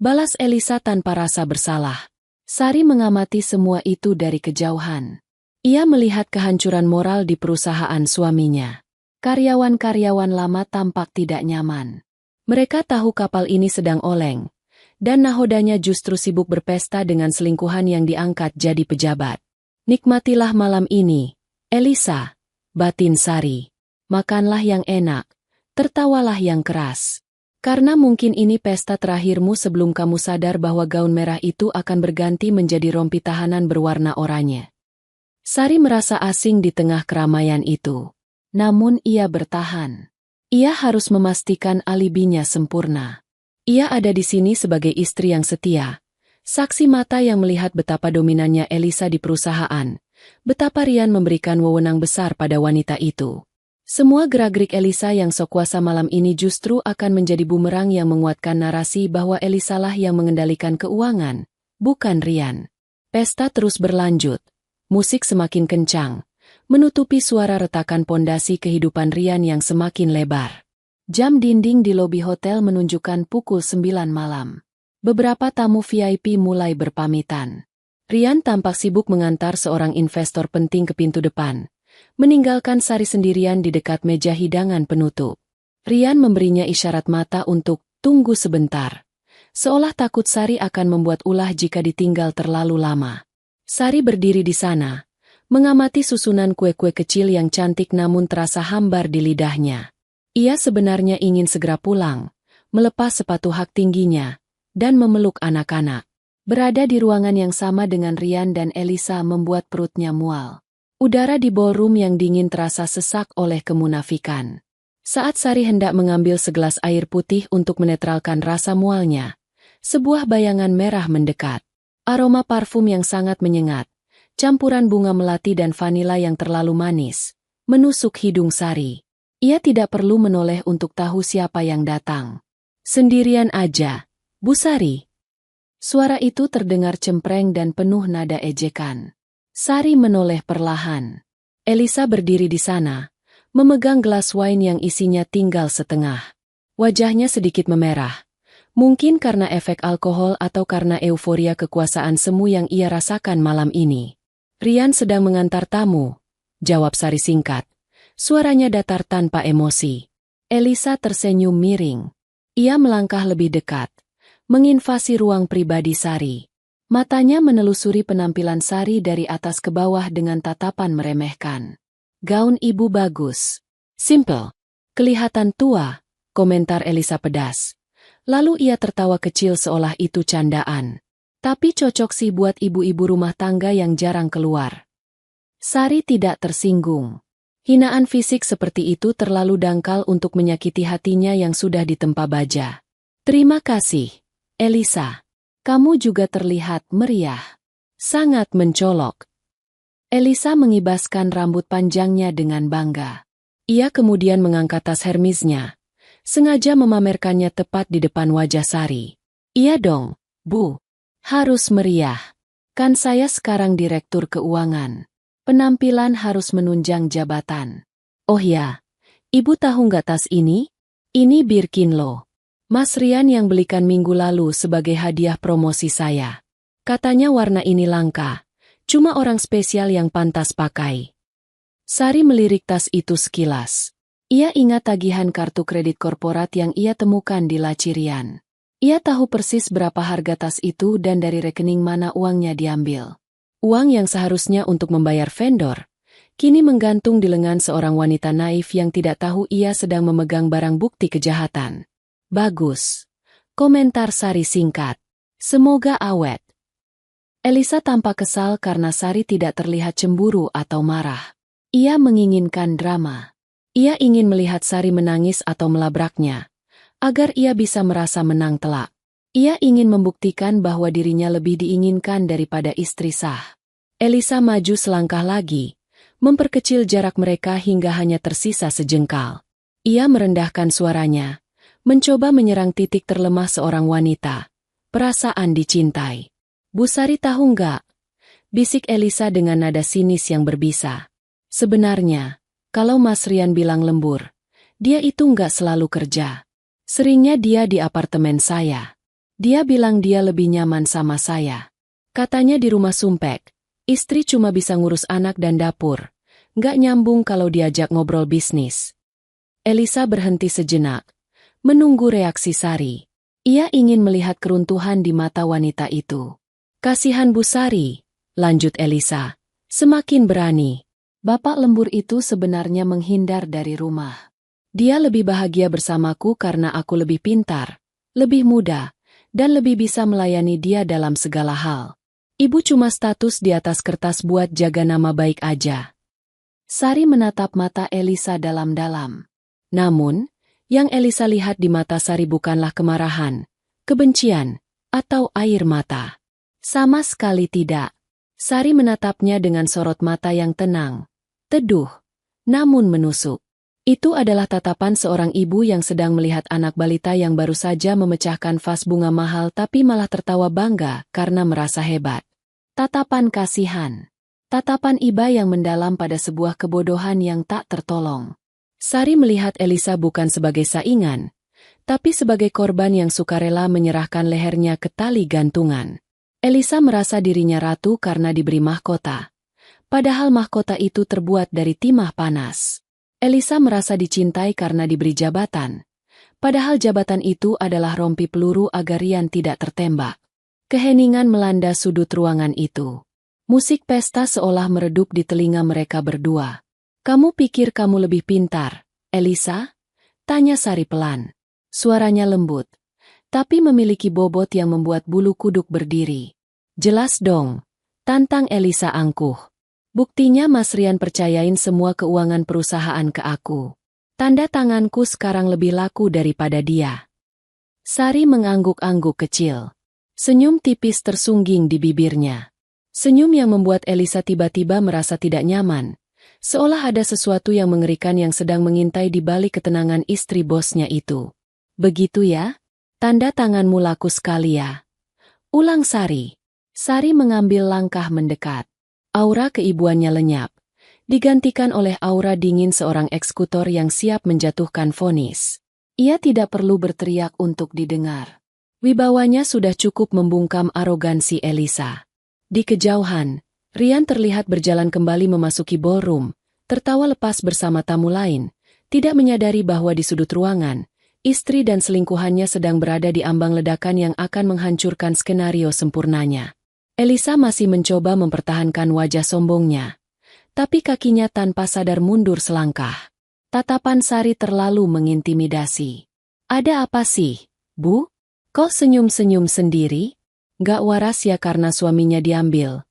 Balas Elisa tanpa rasa bersalah. Sari mengamati semua itu dari kejauhan. Ia melihat kehancuran moral di perusahaan suaminya. Karyawan-karyawan lama tampak tidak nyaman. Mereka tahu kapal ini sedang oleng, dan nahodanya justru sibuk berpesta dengan selingkuhan yang diangkat jadi pejabat. Nikmatilah malam ini, Elisa, batin Sari. Makanlah yang enak, tertawalah yang keras. Karena mungkin ini pesta terakhirmu sebelum kamu sadar bahwa gaun merah itu akan berganti menjadi rompi tahanan berwarna oranye. Sari merasa asing di tengah keramaian itu. Namun ia bertahan. Ia harus memastikan alibinya sempurna. Ia ada di sini sebagai istri yang setia, saksi mata yang melihat betapa dominannya Elisa di perusahaan, betapa Rian memberikan wewenang besar pada wanita itu. Semua gerak-gerik Elisa yang sok kuasa malam ini justru akan menjadi bumerang yang menguatkan narasi bahwa Elisa lah yang mengendalikan keuangan, bukan Rian. Pesta terus berlanjut. Musik semakin kencang, menutupi suara retakan pondasi kehidupan Rian yang semakin lebar. Jam dinding di lobi hotel menunjukkan pukul 9 malam. Beberapa tamu VIP mulai berpamitan. Rian tampak sibuk mengantar seorang investor penting ke pintu depan, meninggalkan Sari sendirian di dekat meja hidangan penutup. Rian memberinya isyarat mata untuk tunggu sebentar, seolah takut Sari akan membuat ulah jika ditinggal terlalu lama. Sari berdiri di sana, mengamati susunan kue-kue kecil yang cantik namun terasa hambar di lidahnya. Ia sebenarnya ingin segera pulang, melepas sepatu hak tingginya, dan memeluk anak-anak. Berada di ruangan yang sama dengan Rian dan Elisa membuat perutnya mual. Udara di ballroom yang dingin terasa sesak oleh kemunafikan. Saat Sari hendak mengambil segelas air putih untuk menetralkan rasa mualnya, sebuah bayangan merah mendekat. Aroma parfum yang sangat menyengat, campuran bunga melati dan vanila yang terlalu manis, menusuk hidung Sari. Ia tidak perlu menoleh untuk tahu siapa yang datang. Sendirian aja, Bu Sari. Suara itu terdengar cempreng dan penuh nada ejekan. Sari menoleh perlahan. Elisa berdiri di sana, memegang gelas wine yang isinya tinggal setengah. Wajahnya sedikit memerah. Mungkin karena efek alkohol atau karena euforia kekuasaan semu yang ia rasakan malam ini. Rian sedang mengantar tamu, jawab Sari singkat. Suaranya datar tanpa emosi. Elisa tersenyum miring. Ia melangkah lebih dekat, menginvasi ruang pribadi Sari. Matanya menelusuri penampilan Sari dari atas ke bawah dengan tatapan meremehkan. Gaun ibu bagus. Simple. Kelihatan tua, komentar Elisa pedas. Lalu ia tertawa kecil seolah itu candaan. Tapi cocok sih buat ibu-ibu rumah tangga yang jarang keluar. Sari tidak tersinggung. Hinaan fisik seperti itu terlalu dangkal untuk menyakiti hatinya yang sudah ditempa baja. Terima kasih, Elisa. Kamu juga terlihat meriah. Sangat mencolok. Elisa mengibaskan rambut panjangnya dengan bangga. Ia kemudian mengangkat tas Hermesnya, sengaja memamerkannya tepat di depan wajah Sari. Iya dong, Bu. Harus meriah. Kan saya sekarang direktur keuangan. Penampilan harus menunjang jabatan. Oh ya, Ibu tahu nggak tas ini? Ini Birkin loh. Mas Rian yang belikan minggu lalu sebagai hadiah promosi saya. Katanya warna ini langka. Cuma orang spesial yang pantas pakai. Sari melirik tas itu sekilas. Ia ingat tagihan kartu kredit korporat yang ia temukan di laci Rian. Ia tahu persis berapa harga tas itu dan dari rekening mana uangnya diambil. Uang yang seharusnya untuk membayar vendor, kini menggantung di lengan seorang wanita naif yang tidak tahu ia sedang memegang barang bukti kejahatan. Bagus. Komentar Sari singkat. Semoga awet. Elisa tampak kesal karena Sari tidak terlihat cemburu atau marah. Ia menginginkan drama. Ia ingin melihat Sari menangis atau melabraknya, agar ia bisa merasa menang telak. Ia ingin membuktikan bahwa dirinya lebih diinginkan daripada istri sah. Elisa maju selangkah lagi, memperkecil jarak mereka hingga hanya tersisa sejengkal. Ia merendahkan suaranya, mencoba menyerang titik terlemah seorang wanita, perasaan dicintai. Bu Sari tahu nggak? Bisik Elisa dengan nada sinis yang berbisa. Sebenarnya, kalau Mas Rian bilang lembur, dia itu nggak selalu kerja. Seringnya dia di apartemen saya. Dia bilang dia lebih nyaman sama saya. Katanya di rumah sumpek, istri cuma bisa ngurus anak dan dapur. Nggak nyambung kalau diajak ngobrol bisnis. Elisa berhenti sejenak, menunggu reaksi Sari. Ia ingin melihat keruntuhan di mata wanita itu. Kasihan Bu Sari, lanjut Elisa, semakin berani. Bapak lembur itu sebenarnya menghindar dari rumah. Dia lebih bahagia bersamaku karena aku lebih pintar, lebih muda, dan lebih bisa melayani dia dalam segala hal. Ibu cuma status di atas kertas buat jaga nama baik aja. Sari menatap mata Elisa dalam-dalam. Namun, yang Elisa lihat di mata Sari bukanlah kemarahan, kebencian, atau air mata. Sama sekali tidak. Sari menatapnya dengan sorot mata yang tenang, teduh, namun menusuk. Itu adalah tatapan seorang ibu yang sedang melihat anak balita yang baru saja memecahkan vas bunga mahal tapi malah tertawa bangga karena merasa hebat. Tatapan kasihan. Tatapan iba yang mendalam pada sebuah kebodohan yang tak tertolong. Sari melihat Elisa bukan sebagai saingan, tapi sebagai korban yang sukarela menyerahkan lehernya ke tali gantungan. Elisa merasa dirinya ratu karena diberi mahkota. Padahal mahkota itu terbuat dari timah panas. Elisa merasa dicintai karena diberi jabatan. Padahal jabatan itu adalah rompi peluru agar Rian tidak tertembak. Keheningan melanda sudut ruangan itu. Musik pesta seolah meredup di telinga mereka berdua. Kamu pikir kamu lebih pintar, Elisa? Tanya Sari pelan. Suaranya lembut, tapi memiliki bobot yang membuat bulu kuduk berdiri. Jelas dong, tantang Elisa angkuh. Buktinya Mas Rian percayain semua keuangan perusahaan ke aku. Tanda tanganku sekarang lebih laku daripada dia. Sari mengangguk-angguk kecil. Senyum tipis tersungging di bibirnya. Senyum yang membuat Elisa tiba-tiba merasa tidak nyaman. Seolah ada sesuatu yang mengerikan yang sedang mengintai di balik ketenangan istri bosnya itu. Begitu ya? Tanda tanganmu laku sekali ya. Ulang Sari. Sari mengambil langkah mendekat. Aura keibuannya lenyap, digantikan oleh aura dingin seorang eksekutor yang siap menjatuhkan vonis. Ia tidak perlu berteriak untuk didengar. Wibawanya sudah cukup membungkam arogansi Elisa. Di kejauhan, Rian terlihat berjalan kembali memasuki ballroom, tertawa lepas bersama tamu lain, tidak menyadari bahwa di sudut ruangan, istri dan selingkuhannya sedang berada di ambang ledakan yang akan menghancurkan skenario sempurnanya. Elisa masih mencoba mempertahankan wajah sombongnya, tapi kakinya tanpa sadar mundur selangkah. Tatapan Sari terlalu mengintimidasi. Ada apa sih, Bu? Kok senyum-senyum sendiri? Gak waras ya karena suaminya diambil.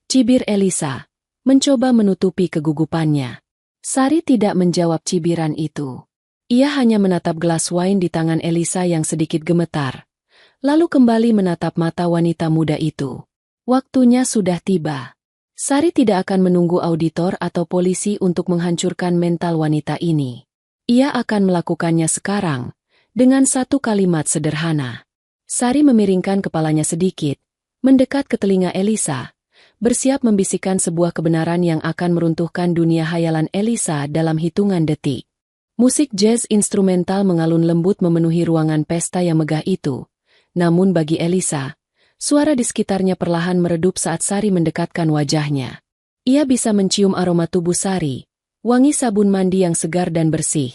Cibir Elisa, mencoba menutupi kegugupannya. Sari tidak menjawab cibiran itu. Ia hanya menatap gelas wine di tangan Elisa yang sedikit gemetar, lalu kembali menatap mata wanita muda itu. Waktunya sudah tiba. Sari tidak akan menunggu auditor atau polisi untuk menghancurkan mental wanita ini. Ia akan melakukannya sekarang, dengan satu kalimat sederhana. Sari memiringkan kepalanya sedikit, mendekat ke telinga Elisa, bersiap membisikkan sebuah kebenaran yang akan meruntuhkan dunia hayalan Elisa dalam hitungan detik. Musik jazz instrumental mengalun lembut memenuhi ruangan pesta yang megah itu. Namun bagi Elisa, suara di sekitarnya perlahan meredup saat Sari mendekatkan wajahnya. Ia bisa mencium aroma tubuh Sari, wangi sabun mandi yang segar dan bersih.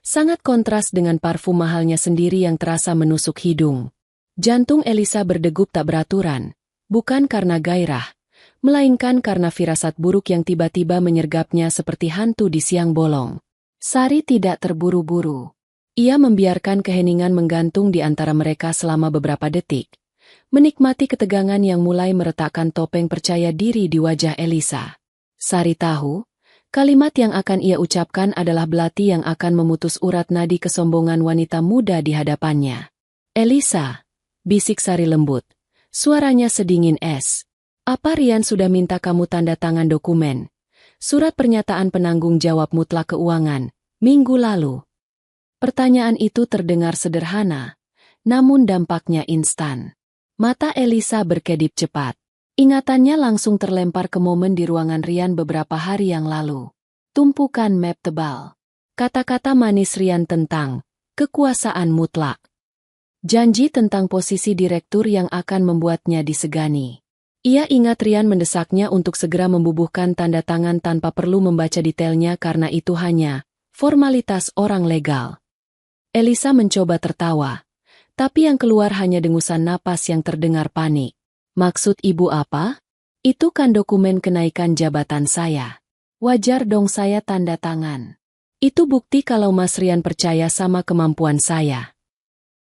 Sangat kontras dengan parfum mahalnya sendiri yang terasa menusuk hidung. Jantung Elisa berdegup tak beraturan, bukan karena gairah, melainkan karena firasat buruk yang tiba-tiba menyergapnya seperti hantu di siang bolong. Sari tidak terburu-buru. Ia membiarkan keheningan menggantung di antara mereka selama beberapa detik, menikmati ketegangan yang mulai meretakkan topeng percaya diri di wajah Elisa. Sari tahu, kalimat yang akan ia ucapkan adalah belati yang akan memutus urat nadi kesombongan wanita muda di hadapannya. "Elisa," bisik Sari lembut, suaranya sedingin es. "Apa Rian sudah minta kamu tanda tangan dokumen? Surat pernyataan penanggung jawab mutlak keuangan, minggu lalu." Pertanyaan itu terdengar sederhana, namun dampaknya instan. Mata Elisa berkedip cepat. Ingatannya langsung terlempar ke momen di ruangan Rian beberapa hari yang lalu. Tumpukan map tebal. Kata-kata manis Rian tentang kekuasaan mutlak. Janji tentang posisi direktur yang akan membuatnya disegani. Ia ingat Rian mendesaknya untuk segera membubuhkan tanda tangan tanpa perlu membaca detailnya karena itu hanya formalitas orang legal. Elisa mencoba tertawa, tapi yang keluar hanya dengusan napas yang terdengar panik. "Maksud ibu apa? Itu kan dokumen kenaikan jabatan saya. Wajar dong saya tanda tangan. Itu bukti kalau Mas Rian percaya sama kemampuan saya."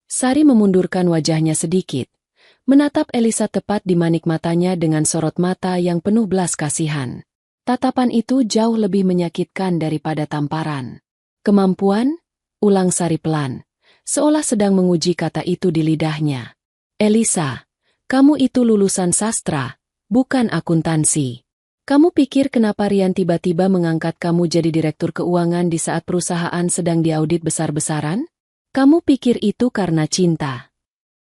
Sari memundurkan wajahnya sedikit, menatap Elisa tepat di manik matanya dengan sorot mata yang penuh belas kasihan. Tatapan itu jauh lebih menyakitkan daripada tamparan. "Kemampuan?" ulang Sari pelan, seolah sedang menguji kata itu di lidahnya. "Elisa, kamu itu lulusan sastra, bukan akuntansi. Kamu pikir kenapa Rian tiba-tiba mengangkat kamu jadi direktur keuangan di saat perusahaan sedang diaudit besar-besaran? Kamu pikir itu karena cinta?"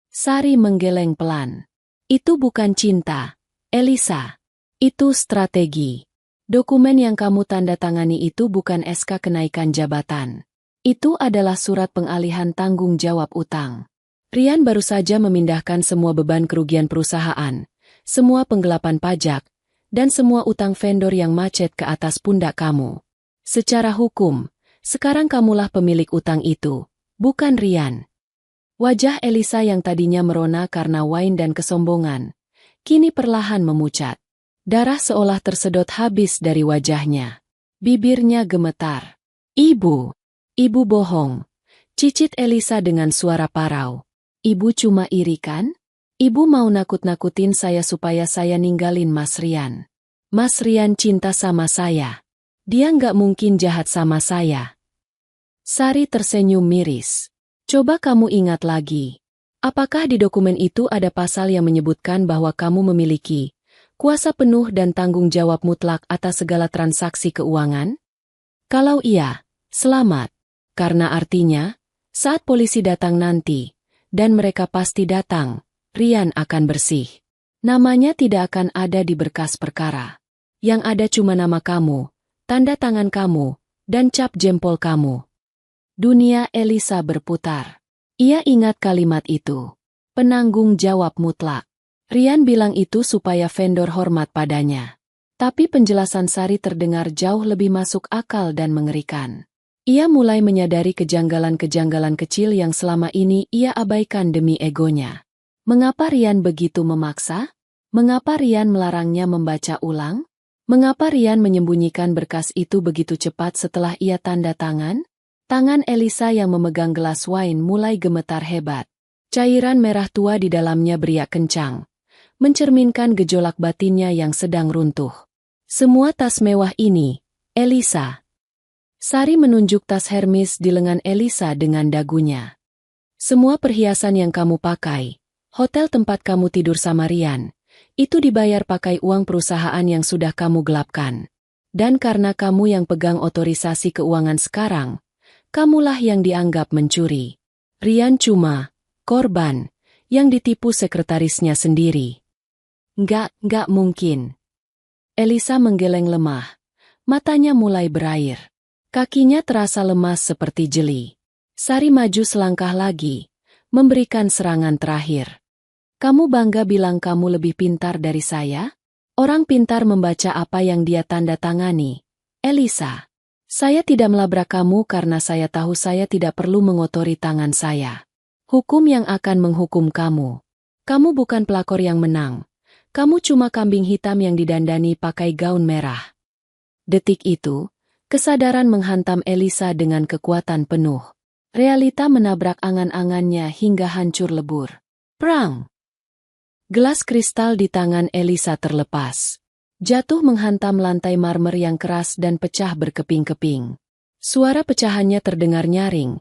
Sari menggeleng pelan. "Itu bukan cinta, Elisa. Itu strategi. Dokumen yang kamu tanda tangani itu bukan SK kenaikan jabatan. Itu adalah surat pengalihan tanggung jawab utang. Rian baru saja memindahkan semua beban kerugian perusahaan, semua penggelapan pajak, dan semua utang vendor yang macet ke atas pundak kamu. Secara hukum, sekarang kamulah pemilik utang itu, bukan Rian." Wajah Elisa yang tadinya merona karena wain dan kesombongan, kini perlahan memucat. Darah seolah tersedot habis dari wajahnya. Bibirnya gemetar. "Ibu! Ibu bohong," cicit Elisa dengan suara parau. "Ibu cuma iri kan? Ibu mau nakut-nakutin saya supaya saya ninggalin Mas Rian. Mas Rian cinta sama saya. Dia nggak mungkin jahat sama saya." Sari tersenyum miris. "Coba kamu ingat lagi. Apakah di dokumen itu ada pasal yang menyebutkan bahwa kamu memiliki kuasa penuh dan tanggung jawab mutlak atas segala transaksi keuangan? Kalau iya, selamat. Karena artinya, saat polisi datang nanti, dan mereka pasti datang, Rian akan bersih. Namanya tidak akan ada di berkas perkara. Yang ada cuma nama kamu, tanda tangan kamu, dan cap jempol kamu." Dunia Elisa berputar. Ia ingat kalimat itu. Penanggung jawab mutlak. Rian bilang itu supaya vendor hormat padanya. Tapi penjelasan Sari terdengar jauh lebih masuk akal dan mengerikan. Ia mulai menyadari kejanggalan-kejanggalan kecil yang selama ini ia abaikan demi egonya. Mengapa Rian begitu memaksa? Mengapa Rian melarangnya membaca ulang? Mengapa Rian menyembunyikan berkas itu begitu cepat setelah ia tanda tangan? Tangan Elisa yang memegang gelas wine mulai gemetar hebat. Cairan merah tua di dalamnya beriak kencang, mencerminkan gejolak batinnya yang sedang runtuh. "Semua tas mewah ini, Elisa." Sari menunjuk tas Hermes di lengan Elisa dengan dagunya. "Semua perhiasan yang kamu pakai, hotel tempat kamu tidur sama Rian, itu dibayar pakai uang perusahaan yang sudah kamu gelapkan. Dan karena kamu yang pegang otorisasi keuangan sekarang, kamulah yang dianggap mencuri. Rian cuma korban yang ditipu sekretarisnya sendiri." Nggak mungkin." Elisa menggeleng lemah, matanya mulai berair. Kakinya terasa lemas seperti jeli. Sari maju selangkah lagi, memberikan serangan terakhir. "Kamu bangga bilang kamu lebih pintar dari saya? Orang pintar membaca apa yang dia tanda tangani. Elisa, saya tidak melabrak kamu karena saya tahu saya tidak perlu mengotori tangan saya. Hukum yang akan menghukum kamu. Kamu bukan pelakor yang menang. Kamu cuma kambing hitam yang didandani pakai gaun merah. Detik itu, kesadaran menghantam Elisa dengan kekuatan penuh. Realita menabrak angan-angannya hingga hancur lebur. Prang! Gelas kristal di tangan Elisa terlepas. Jatuh menghantam lantai marmer yang keras dan pecah berkeping-keping. Suara pecahannya terdengar nyaring,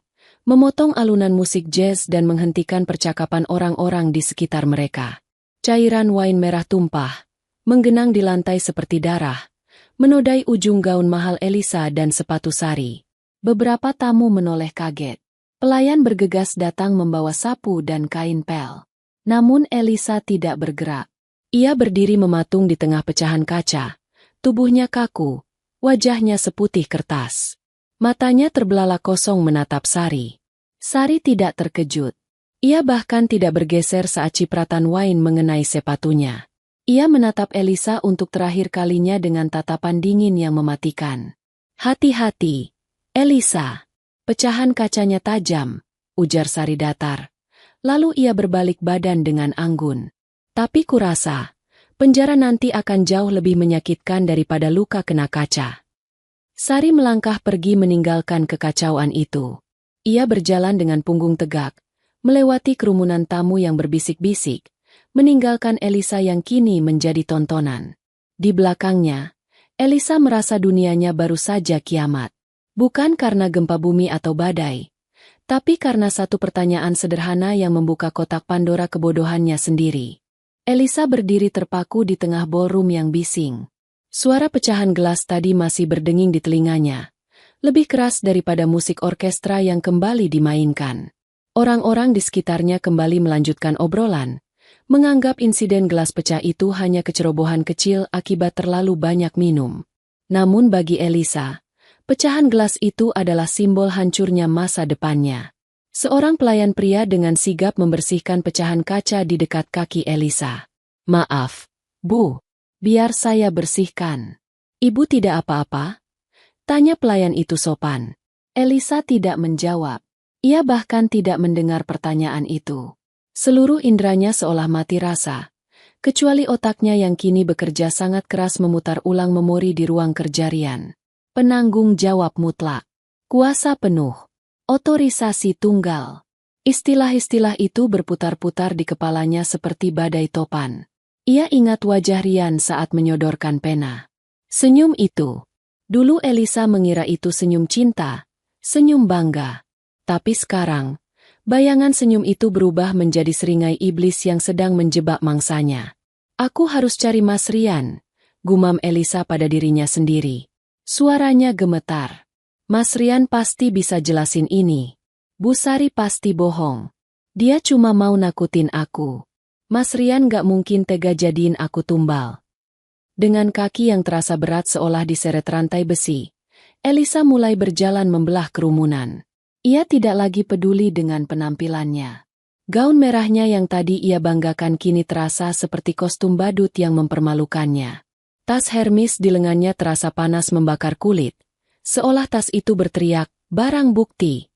memotong alunan musik jazz dan menghentikan percakapan orang-orang di sekitar mereka. Cairan wine merah tumpah, menggenang di lantai seperti darah, menodai ujung gaun mahal Elisa dan sepatu sari. Beberapa tamu menoleh kaget. Pelayan bergegas datang membawa sapu dan kain pel. Namun Elisa tidak bergerak. Ia berdiri mematung di tengah pecahan kaca. Tubuhnya kaku, wajahnya seputih kertas. Matanya terbelalak kosong menatap Sari. Sari tidak terkejut. Ia bahkan tidak bergeser saat cipratan wine mengenai sepatunya. Ia menatap Elisa untuk terakhir kalinya dengan tatapan dingin yang mematikan. Hati-hati, Elisa. Pecahan kacanya tajam, ujar Sari datar. Lalu ia berbalik badan dengan anggun. Tapi kurasa, penjara nanti akan jauh lebih menyakitkan daripada luka kena kaca. Sari melangkah pergi meninggalkan kekacauan itu. Ia berjalan dengan punggung tegak, melewati kerumunan tamu yang berbisik-bisik, meninggalkan Elisa yang kini menjadi tontonan. Di belakangnya, Elisa merasa dunianya baru saja kiamat. Bukan karena gempa bumi atau badai, tapi karena satu pertanyaan sederhana yang membuka kotak Pandora kebodohannya sendiri. Elisa berdiri terpaku di tengah ballroom yang bising. Suara pecahan gelas tadi masih berdenging di telinganya, lebih keras daripada musik orkestra yang kembali dimainkan. Orang-orang di sekitarnya kembali melanjutkan obrolan, menganggap insiden gelas pecah itu hanya kecerobohan kecil akibat terlalu banyak minum. Namun bagi Elisa, pecahan gelas itu adalah simbol hancurnya masa depannya. Seorang pelayan pria dengan sigap membersihkan pecahan kaca di dekat kaki Elisa. "Maaf, Bu. Biar saya bersihkan." "Ibu tidak apa-apa?" tanya pelayan itu sopan. Elisa tidak menjawab. Ia bahkan tidak mendengar pertanyaan itu. Seluruh indranya seolah mati rasa, kecuali otaknya yang kini bekerja sangat keras memutar ulang memori di ruang kerja Rian. Penanggung jawab mutlak, kuasa penuh, otorisasi tunggal. Istilah-istilah itu berputar-putar di kepalanya seperti badai topan. Ia ingat wajah Rian saat menyodorkan pena. Senyum itu. Dulu Elisa mengira itu senyum cinta, senyum bangga. Tapi sekarang, bayangan senyum itu berubah menjadi seringai iblis yang sedang menjebak mangsanya. "Aku harus cari Mas Rian," gumam Elisa pada dirinya sendiri. Suaranya gemetar. "Mas Rian pasti bisa jelasin ini. Bu Sari pasti bohong. Dia cuma mau nakutin aku. Mas Rian gak mungkin tega jadiin aku tumbal." Dengan kaki yang terasa berat seolah diseret rantai besi, Elisa mulai berjalan membelah kerumunan. Ia tidak lagi peduli dengan penampilannya. Gaun merahnya yang tadi ia banggakan kini terasa seperti kostum badut yang mempermalukannya. Tas Hermes di lengannya terasa panas membakar kulit, seolah tas itu berteriak, "Barang bukti!"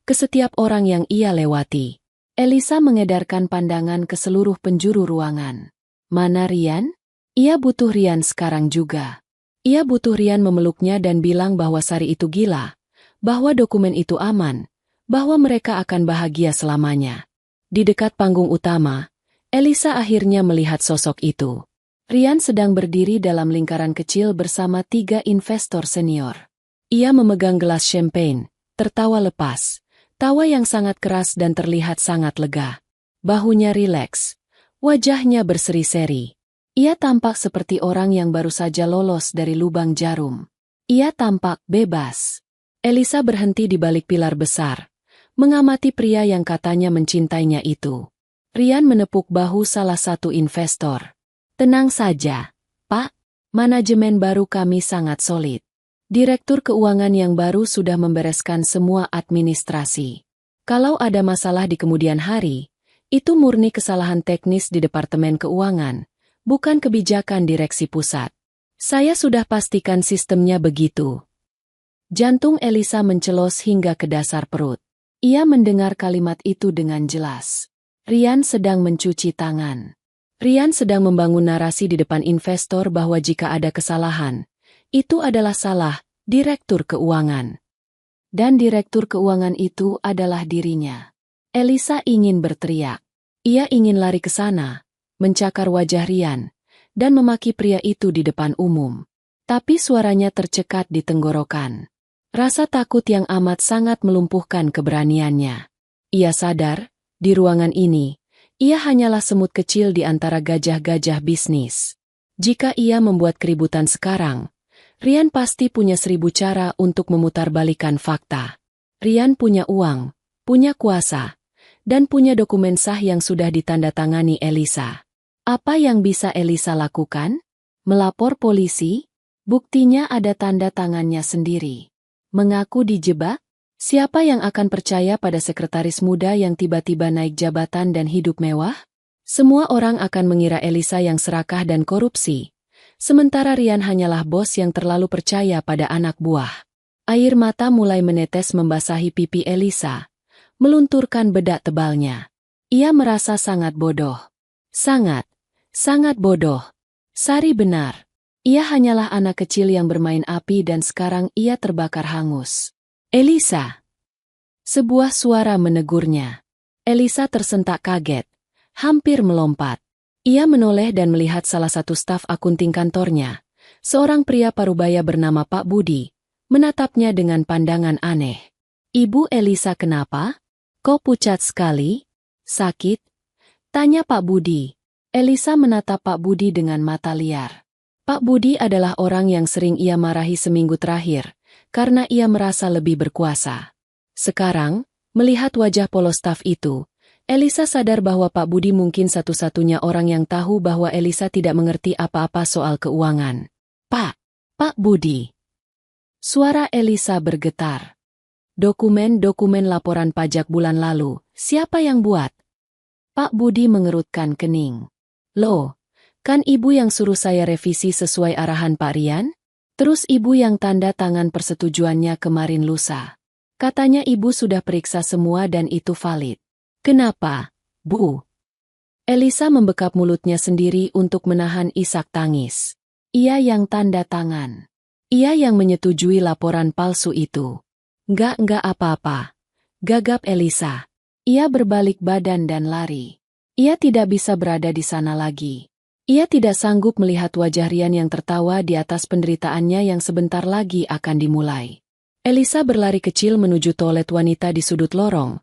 ke setiap orang yang ia lewati. Elisa mengedarkan pandangan ke seluruh penjuru ruangan. Mana Rian? Ia butuh Rian sekarang juga. Ia butuh Rian memeluknya dan bilang bahwa Sari itu gila, bahwa dokumen itu aman, bahwa mereka akan bahagia selamanya. Di dekat panggung utama, Elisa akhirnya melihat sosok itu. Rian sedang berdiri dalam lingkaran kecil bersama 3 investor senior. Ia memegang gelas champagne, tertawa lepas, tawa yang sangat keras dan terlihat sangat lega. Bahunya rileks, wajahnya berseri-seri. Ia tampak seperti orang yang baru saja lolos dari lubang jarum. Ia tampak bebas. Elisa berhenti di balik pilar besar, mengamati pria yang katanya mencintainya itu. Rian menepuk bahu salah satu investor. "Tenang saja, Pak. Manajemen baru kami sangat solid. Direktur keuangan yang baru sudah membereskan semua administrasi. Kalau ada masalah di kemudian hari, itu murni kesalahan teknis di Departemen Keuangan, bukan kebijakan direksi pusat. Saya sudah pastikan sistemnya begitu." Jantung Elisa mencelos hingga ke dasar perut. Ia mendengar kalimat itu dengan jelas. Rian sedang mencuci tangan. Rian sedang membangun narasi di depan investor bahwa jika ada kesalahan, itu adalah salah direktur keuangan. Dan direktur keuangan itu adalah dirinya. Elisa ingin berteriak. Ia ingin lari ke sana, mencakar wajah Rian, dan memaki pria itu di depan umum. Tapi suaranya tercekat di tenggorokan. Rasa takut yang amat sangat melumpuhkan keberaniannya. Ia sadar, di ruangan ini, ia hanyalah semut kecil di antara gajah-gajah bisnis. Jika ia membuat keributan sekarang, Rian pasti punya 1000 cara untuk memutarbalikkan fakta. Rian punya uang, punya kuasa, dan punya dokumen sah yang sudah ditandatangani Elisa. Apa yang bisa Elisa lakukan? Melapor polisi? Buktinya ada tanda tangannya sendiri. Mengaku dijebak? Siapa yang akan percaya pada sekretaris muda yang tiba-tiba naik jabatan dan hidup mewah? Semua orang akan mengira Elisa yang serakah dan korupsi. Sementara Rian hanyalah bos yang terlalu percaya pada anak buah. Air mata mulai menetes membasahi pipi Elisa, melunturkan bedak tebalnya. Ia merasa sangat bodoh. Sangat bodoh. Sari benar. Ia hanyalah anak kecil yang bermain api dan sekarang ia terbakar hangus. Elisa! Sebuah suara menegurnya. Elisa tersentak kaget, hampir melompat. Ia menoleh dan melihat salah satu staf akunting kantornya, seorang pria parubaya bernama Pak Budi, menatapnya dengan pandangan aneh. Ibu Elisa kenapa? Kok pucat sekali? Sakit? Tanya Pak Budi. Elisa menatap Pak Budi dengan mata liar. Pak Budi adalah orang yang sering ia marahi seminggu terakhir, karena ia merasa lebih berkuasa. Sekarang, melihat wajah polos staf itu, Elisa sadar bahwa Pak Budi mungkin satu-satunya orang yang tahu bahwa Elisa tidak mengerti apa-apa soal keuangan. Pak Budi. Suara Elisa bergetar. Dokumen-dokumen laporan pajak bulan lalu, siapa yang buat? Pak Budi mengerutkan kening. Loh, kan ibu yang suruh saya revisi sesuai arahan Pak Rian? Terus ibu yang tanda tangan persetujuannya kemarin lusa. Katanya ibu sudah periksa semua dan itu valid. Kenapa, Bu? Elisa membekap mulutnya sendiri untuk menahan isak tangis. Ia yang tanda tangan. Ia yang menyetujui laporan palsu itu. Enggak apa-apa. Gagap Elisa. Ia berbalik badan dan lari. Ia tidak bisa berada di sana lagi. Ia tidak sanggup melihat wajah Rian yang tertawa di atas penderitaannya yang sebentar lagi akan dimulai. Elisa berlari kecil menuju toilet wanita di sudut lorong,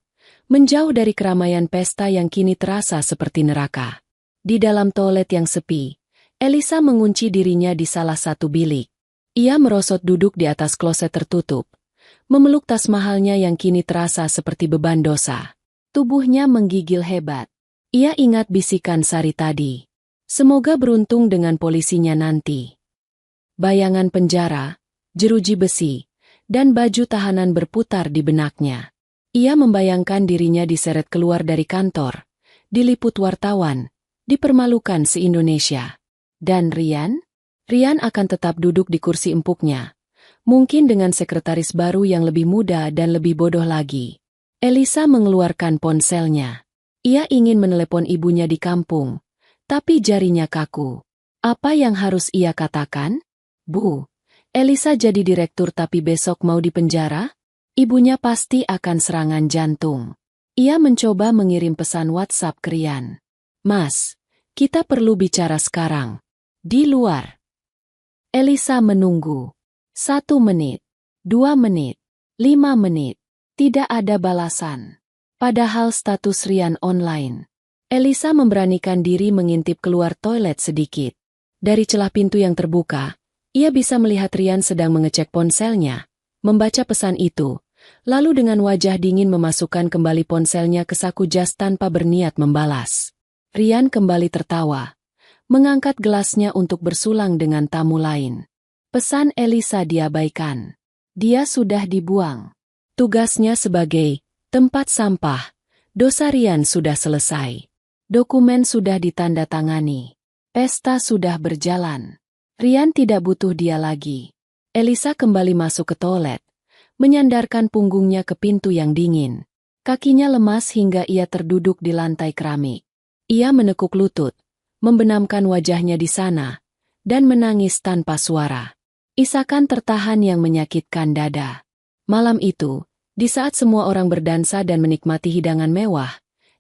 menjauh dari keramaian pesta yang kini terasa seperti neraka. Di dalam toilet yang sepi, Elisa mengunci dirinya di salah satu bilik. Ia merosot duduk di atas kloset tertutup, memeluk tas mahalnya yang kini terasa seperti beban dosa. Tubuhnya menggigil hebat. Ia ingat bisikan Sari tadi. Semoga beruntung dengan polisinya nanti. Bayangan penjara, jeruji besi, dan baju tahanan berputar di benaknya. Ia membayangkan dirinya diseret keluar dari kantor, diliput wartawan, dipermalukan se-Indonesia. Dan Rian? Rian akan tetap duduk di kursi empuknya. Mungkin dengan sekretaris baru yang lebih muda dan lebih bodoh lagi. Elisa mengeluarkan ponselnya. Ia ingin menelepon ibunya di kampung, tapi jarinya kaku. Apa yang harus ia katakan? Bu, Elisa jadi direktur tapi besok mau dipenjara? Ibunya pasti akan serangan jantung. Ia mencoba mengirim pesan WhatsApp ke Rian. Mas, kita perlu bicara sekarang. Di luar. Elisa menunggu. 1 menit, 2 menit, 5 menit. Tidak ada balasan. Padahal status Rian online. Elisa memberanikan diri mengintip keluar toilet sedikit. Dari celah pintu yang terbuka, ia bisa melihat Rian sedang mengecek ponselnya, membaca pesan itu. Lalu dengan wajah dingin memasukkan kembali ponselnya ke saku jas tanpa berniat membalas. Rian kembali tertawa, mengangkat gelasnya untuk bersulang dengan tamu lain. Pesan Elisa diabaikan. Dia sudah dibuang. Tugasnya sebagai tempat sampah, dosa Rian sudah selesai. Dokumen sudah ditandatangani. Pesta sudah berjalan. Rian tidak butuh dia lagi. Elisa kembali masuk ke toilet, menyandarkan punggungnya ke pintu yang dingin. Kakinya lemas hingga ia terduduk di lantai keramik. Ia menekuk lutut, membenamkan wajahnya di sana, dan menangis tanpa suara. Isakan tertahan yang menyakitkan dada. Malam itu, di saat semua orang berdansa dan menikmati hidangan mewah,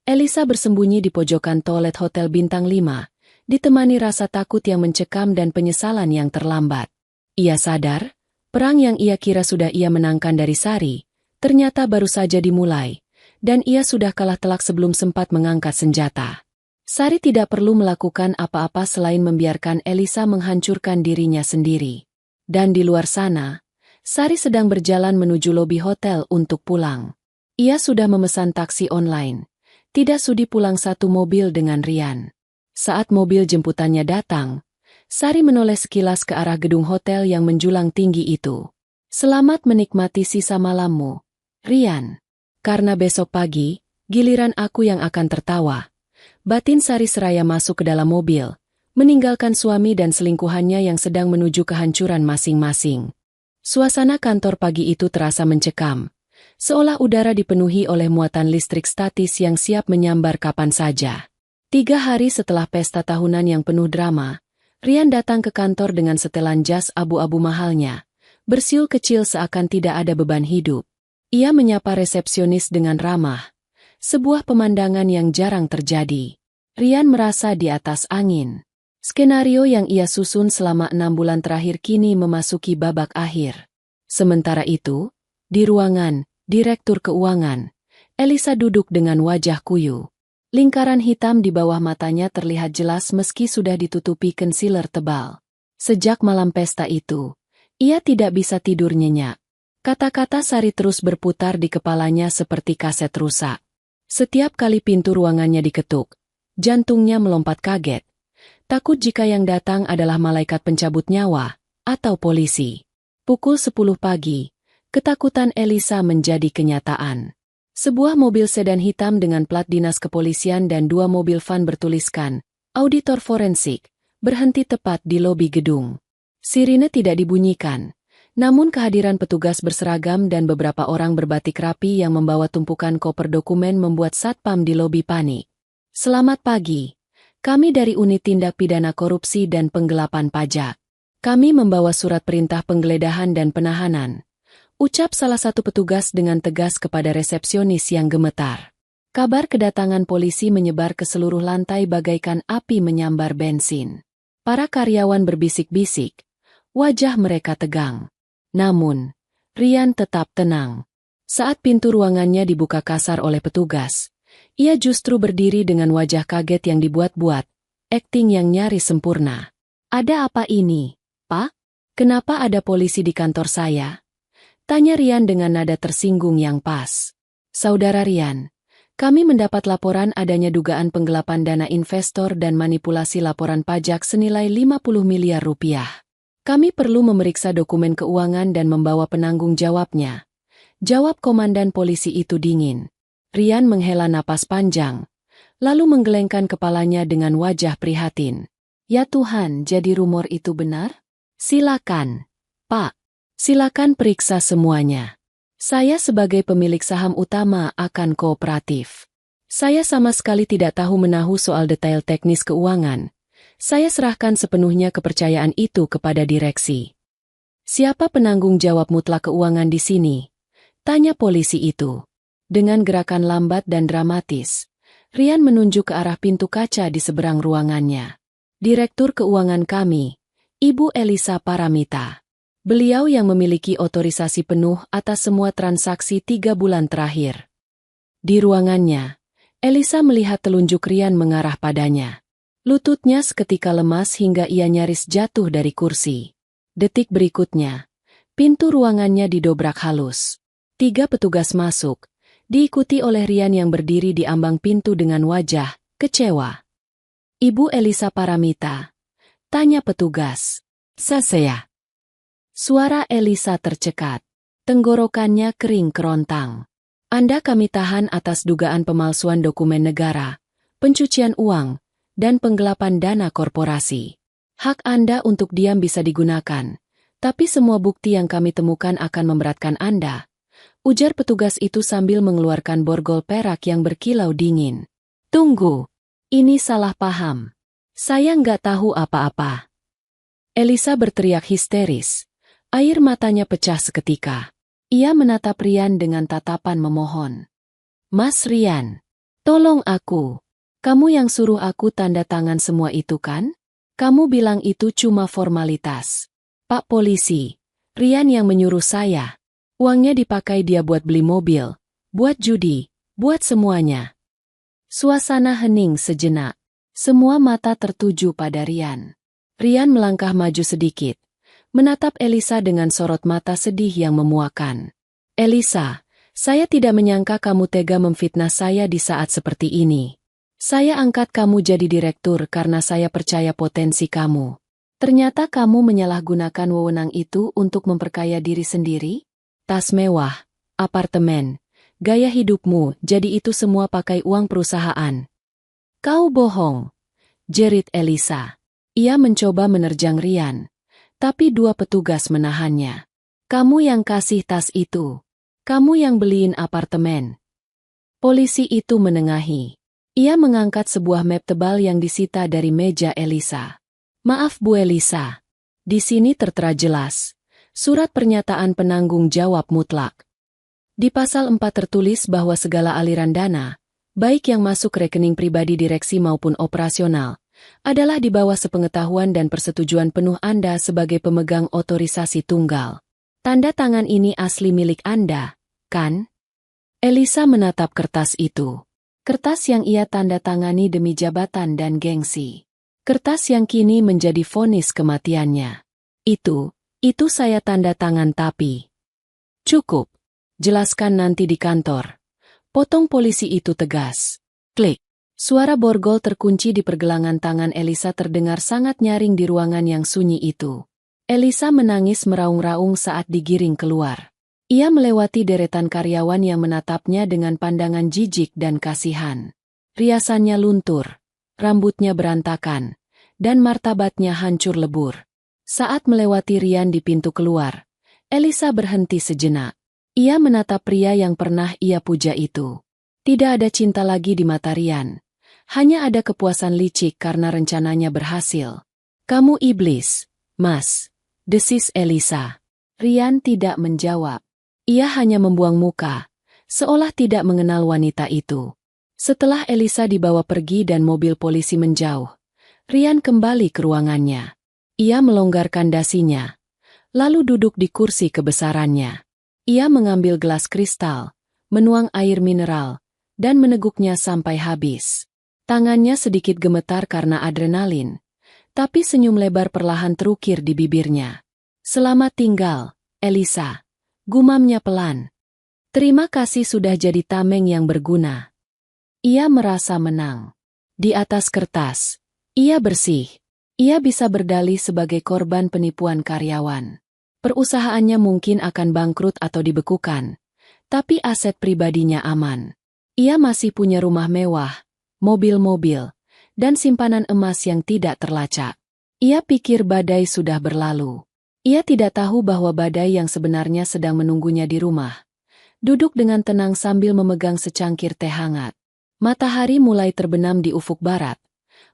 Elisa bersembunyi di pojokan toilet Hotel Bintang 5, ditemani rasa takut yang mencekam dan penyesalan yang terlambat. Ia sadar, perang yang ia kira sudah ia menangkan dari Sari, ternyata baru saja dimulai, dan ia sudah kalah telak sebelum sempat mengangkat senjata. Sari tidak perlu melakukan apa-apa selain membiarkan Elisa menghancurkan dirinya sendiri. Dan di luar sana, Sari sedang berjalan menuju lobi hotel untuk pulang. Ia sudah memesan taksi online. Tidak sudi pulang satu mobil dengan Rian. Saat mobil jemputannya datang, Sari menoleh sekilas ke arah gedung hotel yang menjulang tinggi itu. Selamat menikmati sisa malammu, Rian. Karena besok pagi, giliran aku yang akan tertawa. Batin Sari seraya masuk ke dalam mobil, meninggalkan suami dan selingkuhannya yang sedang menuju kehancuran masing-masing. Suasana kantor pagi itu terasa mencekam, seolah udara dipenuhi oleh muatan listrik statis yang siap menyambar kapan saja. 3 hari setelah pesta tahunan yang penuh drama, Rian datang ke kantor dengan setelan jas abu-abu mahalnya, bersiul kecil seakan tidak ada beban hidup. Ia menyapa resepsionis dengan ramah, sebuah pemandangan yang jarang terjadi. Rian merasa di atas angin. Skenario yang ia susun selama 6 bulan terakhir kini memasuki babak akhir. Sementara itu, di ruangan Direktur Keuangan, Elisa duduk dengan wajah kuyu. Lingkaran hitam di bawah matanya terlihat jelas meski sudah ditutupi concealer tebal. Sejak malam pesta itu, ia tidak bisa tidur nyenyak. Kata-kata Sari terus berputar di kepalanya seperti kaset rusak. Setiap kali pintu ruangannya diketuk, jantungnya melompat kaget. Takut jika yang datang adalah malaikat pencabut nyawa, atau polisi. Pukul 10 pagi, ketakutan Elisa menjadi kenyataan. Sebuah mobil sedan hitam dengan plat dinas kepolisian dan 2 mobil van bertuliskan Auditor Forensik berhenti tepat di lobi gedung. Sirine tidak dibunyikan, namun kehadiran petugas berseragam dan beberapa orang berbatik rapi yang membawa tumpukan koper dokumen membuat satpam di lobi panik. Selamat pagi, kami dari Unit Tindak Pidana Korupsi dan Penggelapan Pajak. Kami membawa surat perintah penggeledahan dan penahanan. Ucap salah satu petugas dengan tegas kepada resepsionis yang gemetar. Kabar kedatangan polisi menyebar ke seluruh lantai bagaikan api menyambar bensin. Para karyawan berbisik-bisik, wajah mereka tegang. Namun, Rian tetap tenang. Saat pintu ruangannya dibuka kasar oleh petugas, ia justru berdiri dengan wajah kaget yang dibuat-buat, akting yang nyaris sempurna. Ada apa ini, Pak? Kenapa ada polisi di kantor saya? Tanya Rian dengan nada tersinggung yang pas. Saudara Rian, kami mendapat laporan adanya dugaan penggelapan dana investor dan manipulasi laporan pajak senilai 50 miliar rupiah. Kami perlu memeriksa dokumen keuangan dan membawa penanggung jawabnya. Jawab komandan polisi itu dingin. Rian menghela napas panjang, lalu menggelengkan kepalanya dengan wajah prihatin. Ya Tuhan, jadi rumor itu benar? Silakan, Pak. Silakan periksa semuanya. Saya sebagai pemilik saham utama akan kooperatif. Saya sama sekali tidak tahu menahu soal detail teknis keuangan. Saya serahkan sepenuhnya kepercayaan itu kepada direksi. Siapa penanggung jawab mutlak keuangan di sini? Tanya polisi itu. Dengan gerakan lambat dan dramatis, Rian menunjuk ke arah pintu kaca di seberang ruangannya. Direktur keuangan kami, Ibu Elisa Paramita. Beliau yang memiliki otorisasi penuh atas semua transaksi 3 bulan terakhir. Di ruangannya, Elisa melihat telunjuk Rian mengarah padanya. Lututnya seketika lemas hingga ia nyaris jatuh dari kursi. Detik berikutnya, pintu ruangannya didobrak halus. 3 petugas masuk, diikuti oleh Rian yang berdiri di ambang pintu dengan wajah kecewa. Ibu Elisa Paramita, tanya petugas. Saya. Suara Elisa tercekat. Tenggorokannya kering kerontang. Anda kami tahan atas dugaan pemalsuan dokumen negara, pencucian uang, dan penggelapan dana korporasi. Hak Anda untuk diam bisa digunakan, tapi semua bukti yang kami temukan akan memberatkan Anda. Ujar petugas itu sambil mengeluarkan borgol perak yang berkilau dingin. Tunggu, ini salah paham. Saya nggak tahu apa-apa. Elisa berteriak histeris. Air matanya pecah seketika. Ia menatap Rian dengan tatapan memohon. Mas Rian, tolong aku. Kamu yang suruh aku tanda tangan semua itu kan? Kamu bilang itu cuma formalitas. Pak Polisi, Rian yang menyuruh saya. Uangnya dipakai dia buat beli mobil, buat judi, buat semuanya. Suasana hening sejenak. Semua mata tertuju pada Rian. Rian melangkah maju sedikit, menatap Elisa dengan sorot mata sedih yang memuakan. Elisa, saya tidak menyangka kamu tega memfitnah saya di saat seperti ini. Saya angkat kamu jadi direktur karena saya percaya potensi kamu. Ternyata kamu menyalahgunakan wewenang itu untuk memperkaya diri sendiri? Tas mewah, apartemen, gaya hidupmu, jadi itu semua pakai uang perusahaan. Kau bohong, jerit Elisa. Ia mencoba menerjang Rian, tapi dua petugas menahannya. Kamu yang kasih tas itu. Kamu yang beliin apartemen. Polisi itu menengahi. Ia mengangkat sebuah map tebal yang disita dari meja Elisa. Maaf Bu Elisa. Di sini tertera jelas. Surat pernyataan penanggung jawab mutlak. Di pasal 4 tertulis bahwa segala aliran dana, baik yang masuk rekening pribadi direksi maupun operasional, adalah di bawah sepengetahuan dan persetujuan penuh Anda sebagai pemegang otorisasi tunggal. Tanda tangan ini asli milik Anda, kan? Elisa menatap kertas itu. Kertas yang ia tanda tangani demi jabatan dan gengsi. Kertas yang kini menjadi vonis kematiannya. Itu saya tanda tangan tapi. Cukup. Jelaskan nanti di kantor. Potong polisi itu tegas. Klik. Suara borgol terkunci di pergelangan tangan Elisa terdengar sangat nyaring di ruangan yang sunyi itu. Elisa menangis meraung-raung saat digiring keluar. Ia melewati deretan karyawan yang menatapnya dengan pandangan jijik dan kasihan. Riasannya luntur, rambutnya berantakan, dan martabatnya hancur lebur. Saat melewati Rian di pintu keluar, Elisa berhenti sejenak. Ia menatap pria yang pernah ia puja itu. Tidak ada cinta lagi di mata Rian. Hanya ada kepuasan licik karena rencananya berhasil. Kamu iblis, Mas, desis Elisa. Rian tidak menjawab. Ia hanya membuang muka, seolah tidak mengenal wanita itu. Setelah Elisa dibawa pergi dan mobil polisi menjauh, Rian kembali ke ruangannya. Ia melonggarkan dasinya, lalu duduk di kursi kebesarannya. Ia mengambil gelas kristal, menuang air mineral, dan meneguknya sampai habis. Tangannya sedikit gemetar karena adrenalin, tapi senyum lebar perlahan terukir di bibirnya. Selamat tinggal, Elisa. Gumamnya pelan. Terima kasih sudah jadi tameng yang berguna. Ia merasa menang. Di atas kertas, ia bersih. Ia bisa berdalih sebagai korban penipuan karyawan. Perusahaannya mungkin akan bangkrut atau dibekukan, tapi aset pribadinya aman. Ia masih punya rumah mewah, mobil-mobil, dan simpanan emas yang tidak terlacak. Ia pikir badai sudah berlalu. Ia tidak tahu bahwa badai yang sebenarnya sedang menunggunya di rumah. Duduk dengan tenang sambil memegang secangkir teh hangat. Matahari mulai terbenam di ufuk barat,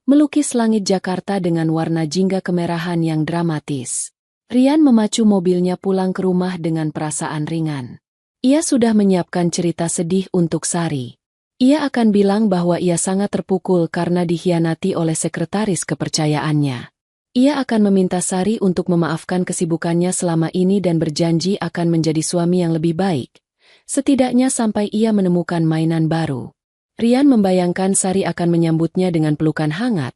melukis langit Jakarta dengan warna jingga kemerahan yang dramatis. Rian memacu mobilnya pulang ke rumah dengan perasaan ringan. Ia sudah menyiapkan cerita sedih untuk Sari. Ia akan bilang bahwa ia sangat terpukul karena dikhianati oleh sekretaris kepercayaannya. Ia akan meminta Sari untuk memaafkan kesibukannya selama ini dan berjanji akan menjadi suami yang lebih baik. Setidaknya sampai ia menemukan mainan baru. Rian membayangkan Sari akan menyambutnya dengan pelukan hangat.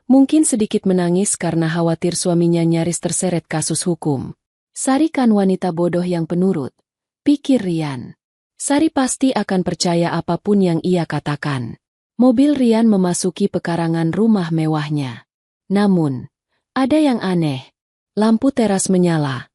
Mungkin sedikit menangis karena khawatir suaminya nyaris terseret kasus hukum. Sari kan wanita bodoh yang penurut, pikir Rian. Sari pasti akan percaya apapun yang ia katakan. Mobil Rian memasuki pekarangan rumah mewahnya. Namun, ada yang aneh. Lampu teras menyala,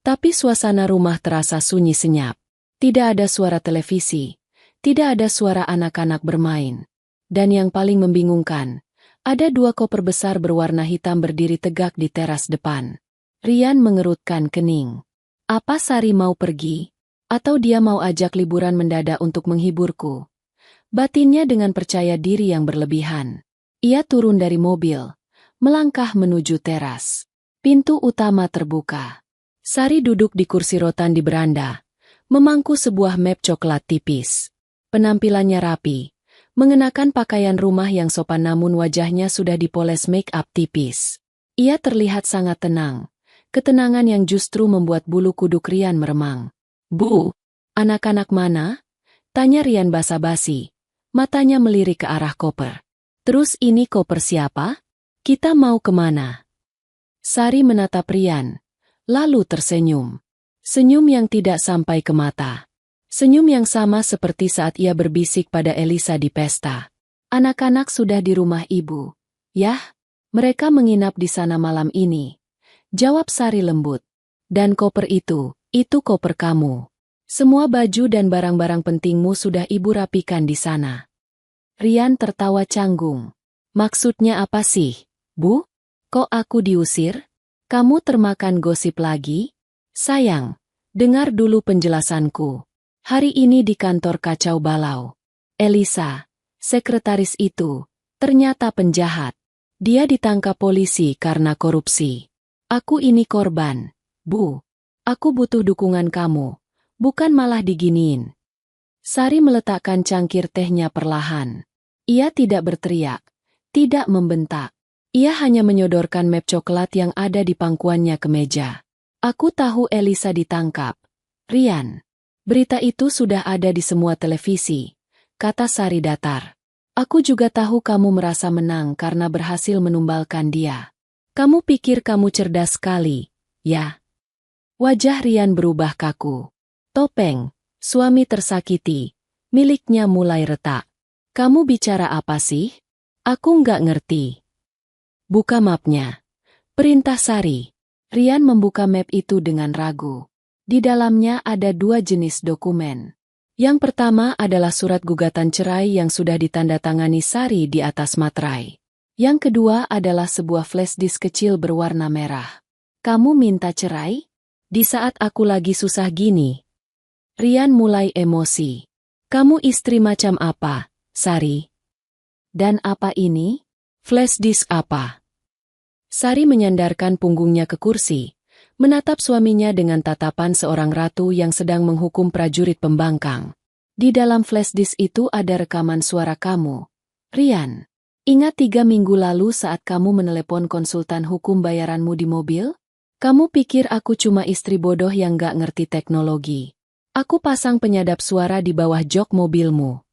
tapi suasana rumah terasa sunyi senyap. Tidak ada suara televisi, tidak ada suara anak-anak bermain. Dan yang paling membingungkan, ada dua koper besar berwarna hitam berdiri tegak di teras depan. Rian mengerutkan kening. Apa Sari mau pergi? Atau dia mau ajak liburan mendadak untuk menghiburku? Batinnya dengan percaya diri yang berlebihan. Ia turun dari mobil, melangkah menuju teras. Pintu utama terbuka. Sari duduk di kursi rotan di beranda, memangku sebuah map coklat tipis. Penampilannya rapi, mengenakan pakaian rumah yang sopan namun wajahnya sudah dipoles make up tipis. Ia terlihat sangat tenang, ketenangan yang justru membuat bulu kuduk Rian meremang. "Bu, anak-anak mana?" tanya Rian basa-basi, matanya melirik ke arah koper. "Terus ini koper siapa? Kita mau kemana?" Sari menatap Rian, lalu tersenyum. Senyum yang tidak sampai ke mata. Senyum yang sama seperti saat ia berbisik pada Elisa di pesta. "Anak-anak sudah di rumah ibu. Yah, mereka menginap di sana malam ini," jawab Sari lembut. "Dan koper itu koper kamu. Semua baju dan barang-barang pentingmu sudah ibu rapikan di sana." Rian tertawa canggung. "Maksudnya apa sih, Bu? Kok aku diusir? Kamu termakan gosip lagi? Sayang, dengar dulu penjelasanku. Hari ini di kantor kacau balau. Elisa, sekretaris itu, ternyata penjahat. Dia ditangkap polisi karena korupsi. Aku ini korban, Bu. Aku butuh dukungan kamu, bukan malah diginiin." Sari meletakkan cangkir tehnya perlahan. Ia tidak berteriak, tidak membentak. Ia hanya menyodorkan map coklat yang ada di pangkuannya ke meja. "Aku tahu Elisa ditangkap, Rian. Berita itu sudah ada di semua televisi," kata Sari datar. "Aku juga tahu kamu merasa menang karena berhasil menumbalkan dia. Kamu pikir kamu cerdas sekali, ya?" Wajah Rian berubah kaku. Topeng, suami tersakiti, miliknya mulai retak. "Kamu bicara apa sih? Aku nggak ngerti." "Buka mapnya," perintah Sari. Rian membuka map itu dengan ragu. Di dalamnya ada 2 jenis dokumen. Yang pertama adalah surat gugatan cerai yang sudah ditandatangani Sari di atas materai. Yang kedua adalah sebuah flash disk kecil berwarna merah. "Kamu minta cerai? Di saat aku lagi susah gini?" Rian mulai emosi. "Kamu istri macam apa, Sari? Dan apa ini? Flash disk apa?" Sari menyandarkan punggungnya ke kursi, menatap suaminya dengan tatapan seorang ratu yang sedang menghukum prajurit pembangkang. "Di dalam flash disk itu ada rekaman suara kamu, Rian. Ingat 3 minggu lalu saat kamu menelepon konsultan hukum bayaranmu di mobil? Kamu pikir aku cuma istri bodoh yang gak ngerti teknologi. Aku pasang penyadap suara di bawah jok mobilmu."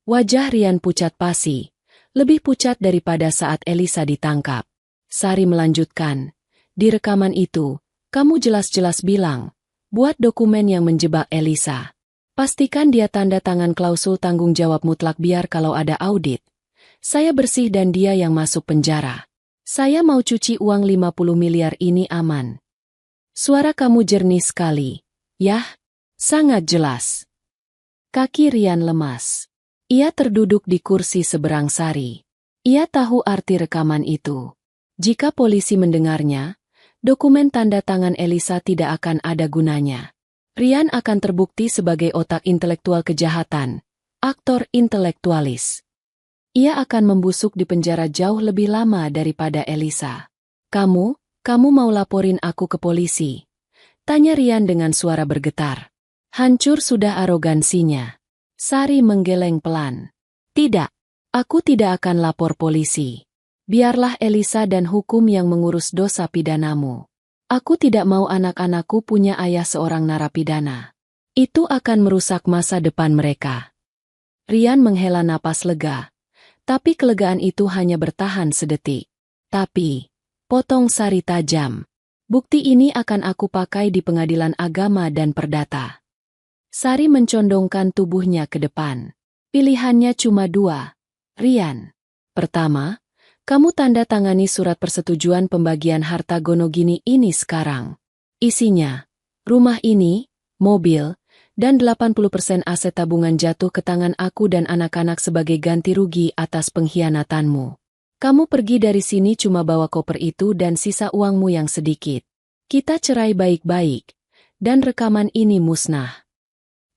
Wajah Rian pucat pasi, lebih pucat daripada saat Elisa ditangkap. Sari melanjutkan, "Di rekaman itu, kamu jelas-jelas bilang, buat dokumen yang menjebak Elisa. Pastikan dia tanda tangan klausul tanggung jawab mutlak biar kalau ada audit, saya bersih dan dia yang masuk penjara. Saya mau cuci uang 50 miliar ini aman." Suara kamu jernih sekali. Yah, sangat jelas. Kaki Rian lemas. Ia terduduk di kursi seberang Sari. Ia tahu arti rekaman itu. Jika polisi mendengarnya, dokumen tanda tangan Elisa tidak akan ada gunanya. Rian akan terbukti sebagai otak intelektual kejahatan, aktor intelektualis. Ia akan membusuk di penjara jauh lebih lama daripada Elisa. Kamu mau laporin aku ke polisi?" tanya Rian dengan suara bergetar. Hancur sudah arogansinya. Sari menggeleng pelan. "Tidak, aku tidak akan lapor polisi. Biarlah Elisa dan hukum yang mengurus dosa pidanamu. Aku tidak mau anak-anakku punya ayah seorang narapidana. Itu akan merusak masa depan mereka." Rian menghela napas lega, tapi kelegaan itu hanya bertahan sedetik. "Tapi," potong Sari tajam, "bukti ini akan aku pakai di pengadilan agama dan perdata." Sari mencondongkan tubuhnya ke depan. "Pilihannya cuma 2, Rian. Pertama, kamu tanda tangani surat persetujuan pembagian harta Gonogini ini sekarang. Isinya, rumah ini, mobil, dan 80% aset tabungan jatuh ke tangan aku dan anak-anak sebagai ganti rugi atas pengkhianatanmu. Kamu pergi dari sini cuma bawa koper itu dan sisa uangmu yang sedikit. Kita cerai baik-baik, dan rekaman ini musnah.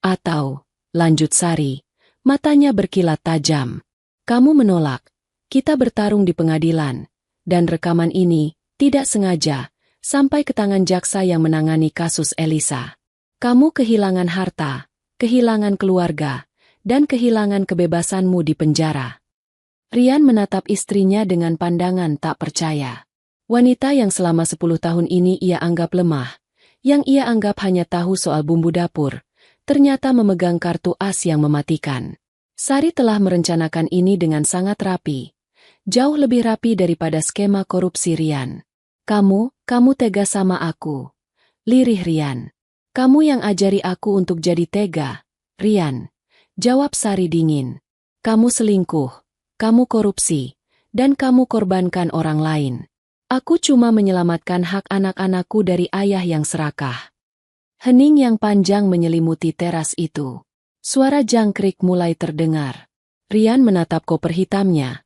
Atau," lanjut Sari, matanya berkilat tajam, "kamu menolak. Kita bertarung di pengadilan, dan rekaman ini, tidak sengaja, sampai ke tangan jaksa yang menangani kasus Elisa. Kamu kehilangan harta, kehilangan keluarga, dan kehilangan kebebasanmu di penjara. Rian menatap istrinya dengan pandangan tak percaya. Wanita yang selama 10 tahun ini ia anggap lemah, yang ia anggap hanya tahu soal bumbu dapur, ternyata memegang kartu as yang mematikan. Sari telah merencanakan ini dengan sangat rapi. Jauh lebih rapi daripada skema korupsi Rian. Kamu tega sama aku. Lirih Rian. Kamu yang ajari aku untuk jadi tega, Rian. Jawab Sari dingin. Kamu selingkuh, kamu korupsi, dan kamu korbankan orang lain. Aku cuma menyelamatkan hak anak-anakku dari ayah yang serakah. Hening yang panjang menyelimuti teras itu. Suara jangkrik mulai terdengar. Rian menatap koper hitamnya,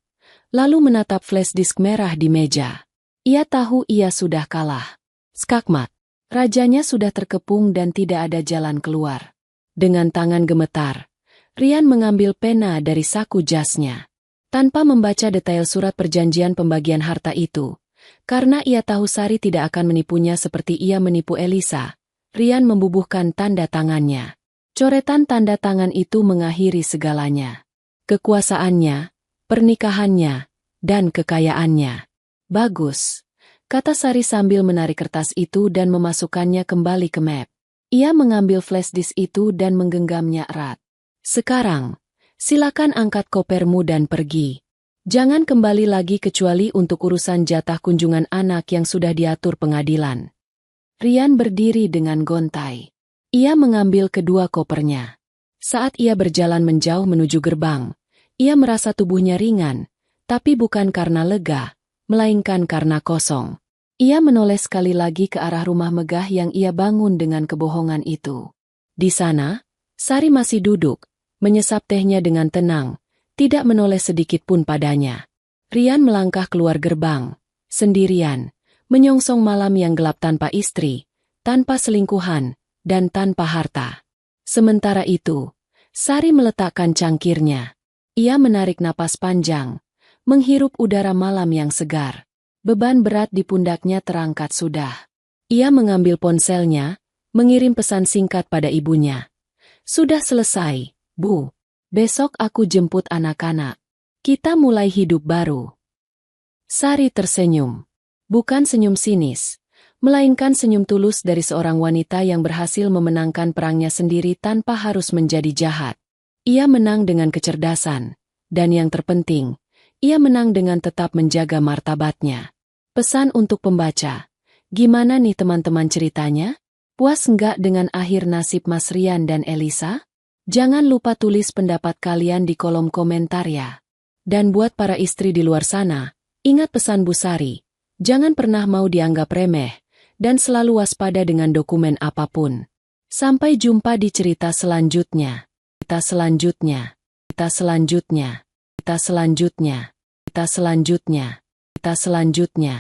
lalu menatap flash disk merah di meja. Ia tahu ia sudah kalah. Skakmat. Rajanya sudah terkepung dan tidak ada jalan keluar. Dengan tangan gemetar, Rian mengambil pena dari saku jasnya. Tanpa membaca detail surat perjanjian pembagian harta itu, karena ia tahu Sari tidak akan menipunya seperti ia menipu Elisa, Rian membubuhkan tanda tangannya. Coretan tanda tangan itu mengakhiri segalanya. Kekuasaannya, pernikahannya, dan kekayaannya. Bagus, kata Sari sambil menarik kertas itu dan memasukkannya kembali ke map. Ia mengambil flash disk itu dan menggenggamnya erat. Sekarang, silakan angkat kopermu dan pergi. Jangan kembali lagi kecuali untuk urusan jatah kunjungan anak yang sudah diatur pengadilan. Rian berdiri dengan gontai. Ia mengambil kedua kopernya. Saat ia berjalan menjauh menuju gerbang, ia merasa tubuhnya ringan, tapi bukan karena lega, melainkan karena kosong. Ia menoleh sekali lagi ke arah rumah megah yang ia bangun dengan kebohongan itu. Di sana, Sari masih duduk, menyesap tehnya dengan tenang, tidak menoleh sedikit pun padanya. Rian melangkah keluar gerbang, sendirian, menyongsong malam yang gelap tanpa istri, tanpa selingkuhan, dan tanpa harta. Sementara itu, Sari meletakkan cangkirnya. Ia menarik napas panjang, menghirup udara malam yang segar. Beban berat di pundaknya terangkat sudah. Ia mengambil ponselnya, mengirim pesan singkat pada ibunya. Sudah selesai, Bu. Besok aku jemput anak-anak. Kita mulai hidup baru. Sari tersenyum. Bukan senyum sinis, melainkan senyum tulus dari seorang wanita yang berhasil memenangkan perangnya sendiri tanpa harus menjadi jahat. Ia menang dengan kecerdasan, dan yang terpenting, ia menang dengan tetap menjaga martabatnya. Pesan untuk pembaca, gimana nih teman-teman ceritanya? Puas nggak dengan akhir nasib Mas Rian dan Elisa? Jangan lupa tulis pendapat kalian di kolom komentar ya. Dan buat para istri di luar sana, ingat pesan Bu Sari, jangan pernah mau dianggap remeh, dan selalu waspada dengan dokumen apapun. Sampai jumpa di cerita selanjutnya. Cerita selanjutnya. Cerita selanjutnya. Cerita selanjutnya. Cerita selanjutnya. Cerita selanjutnya.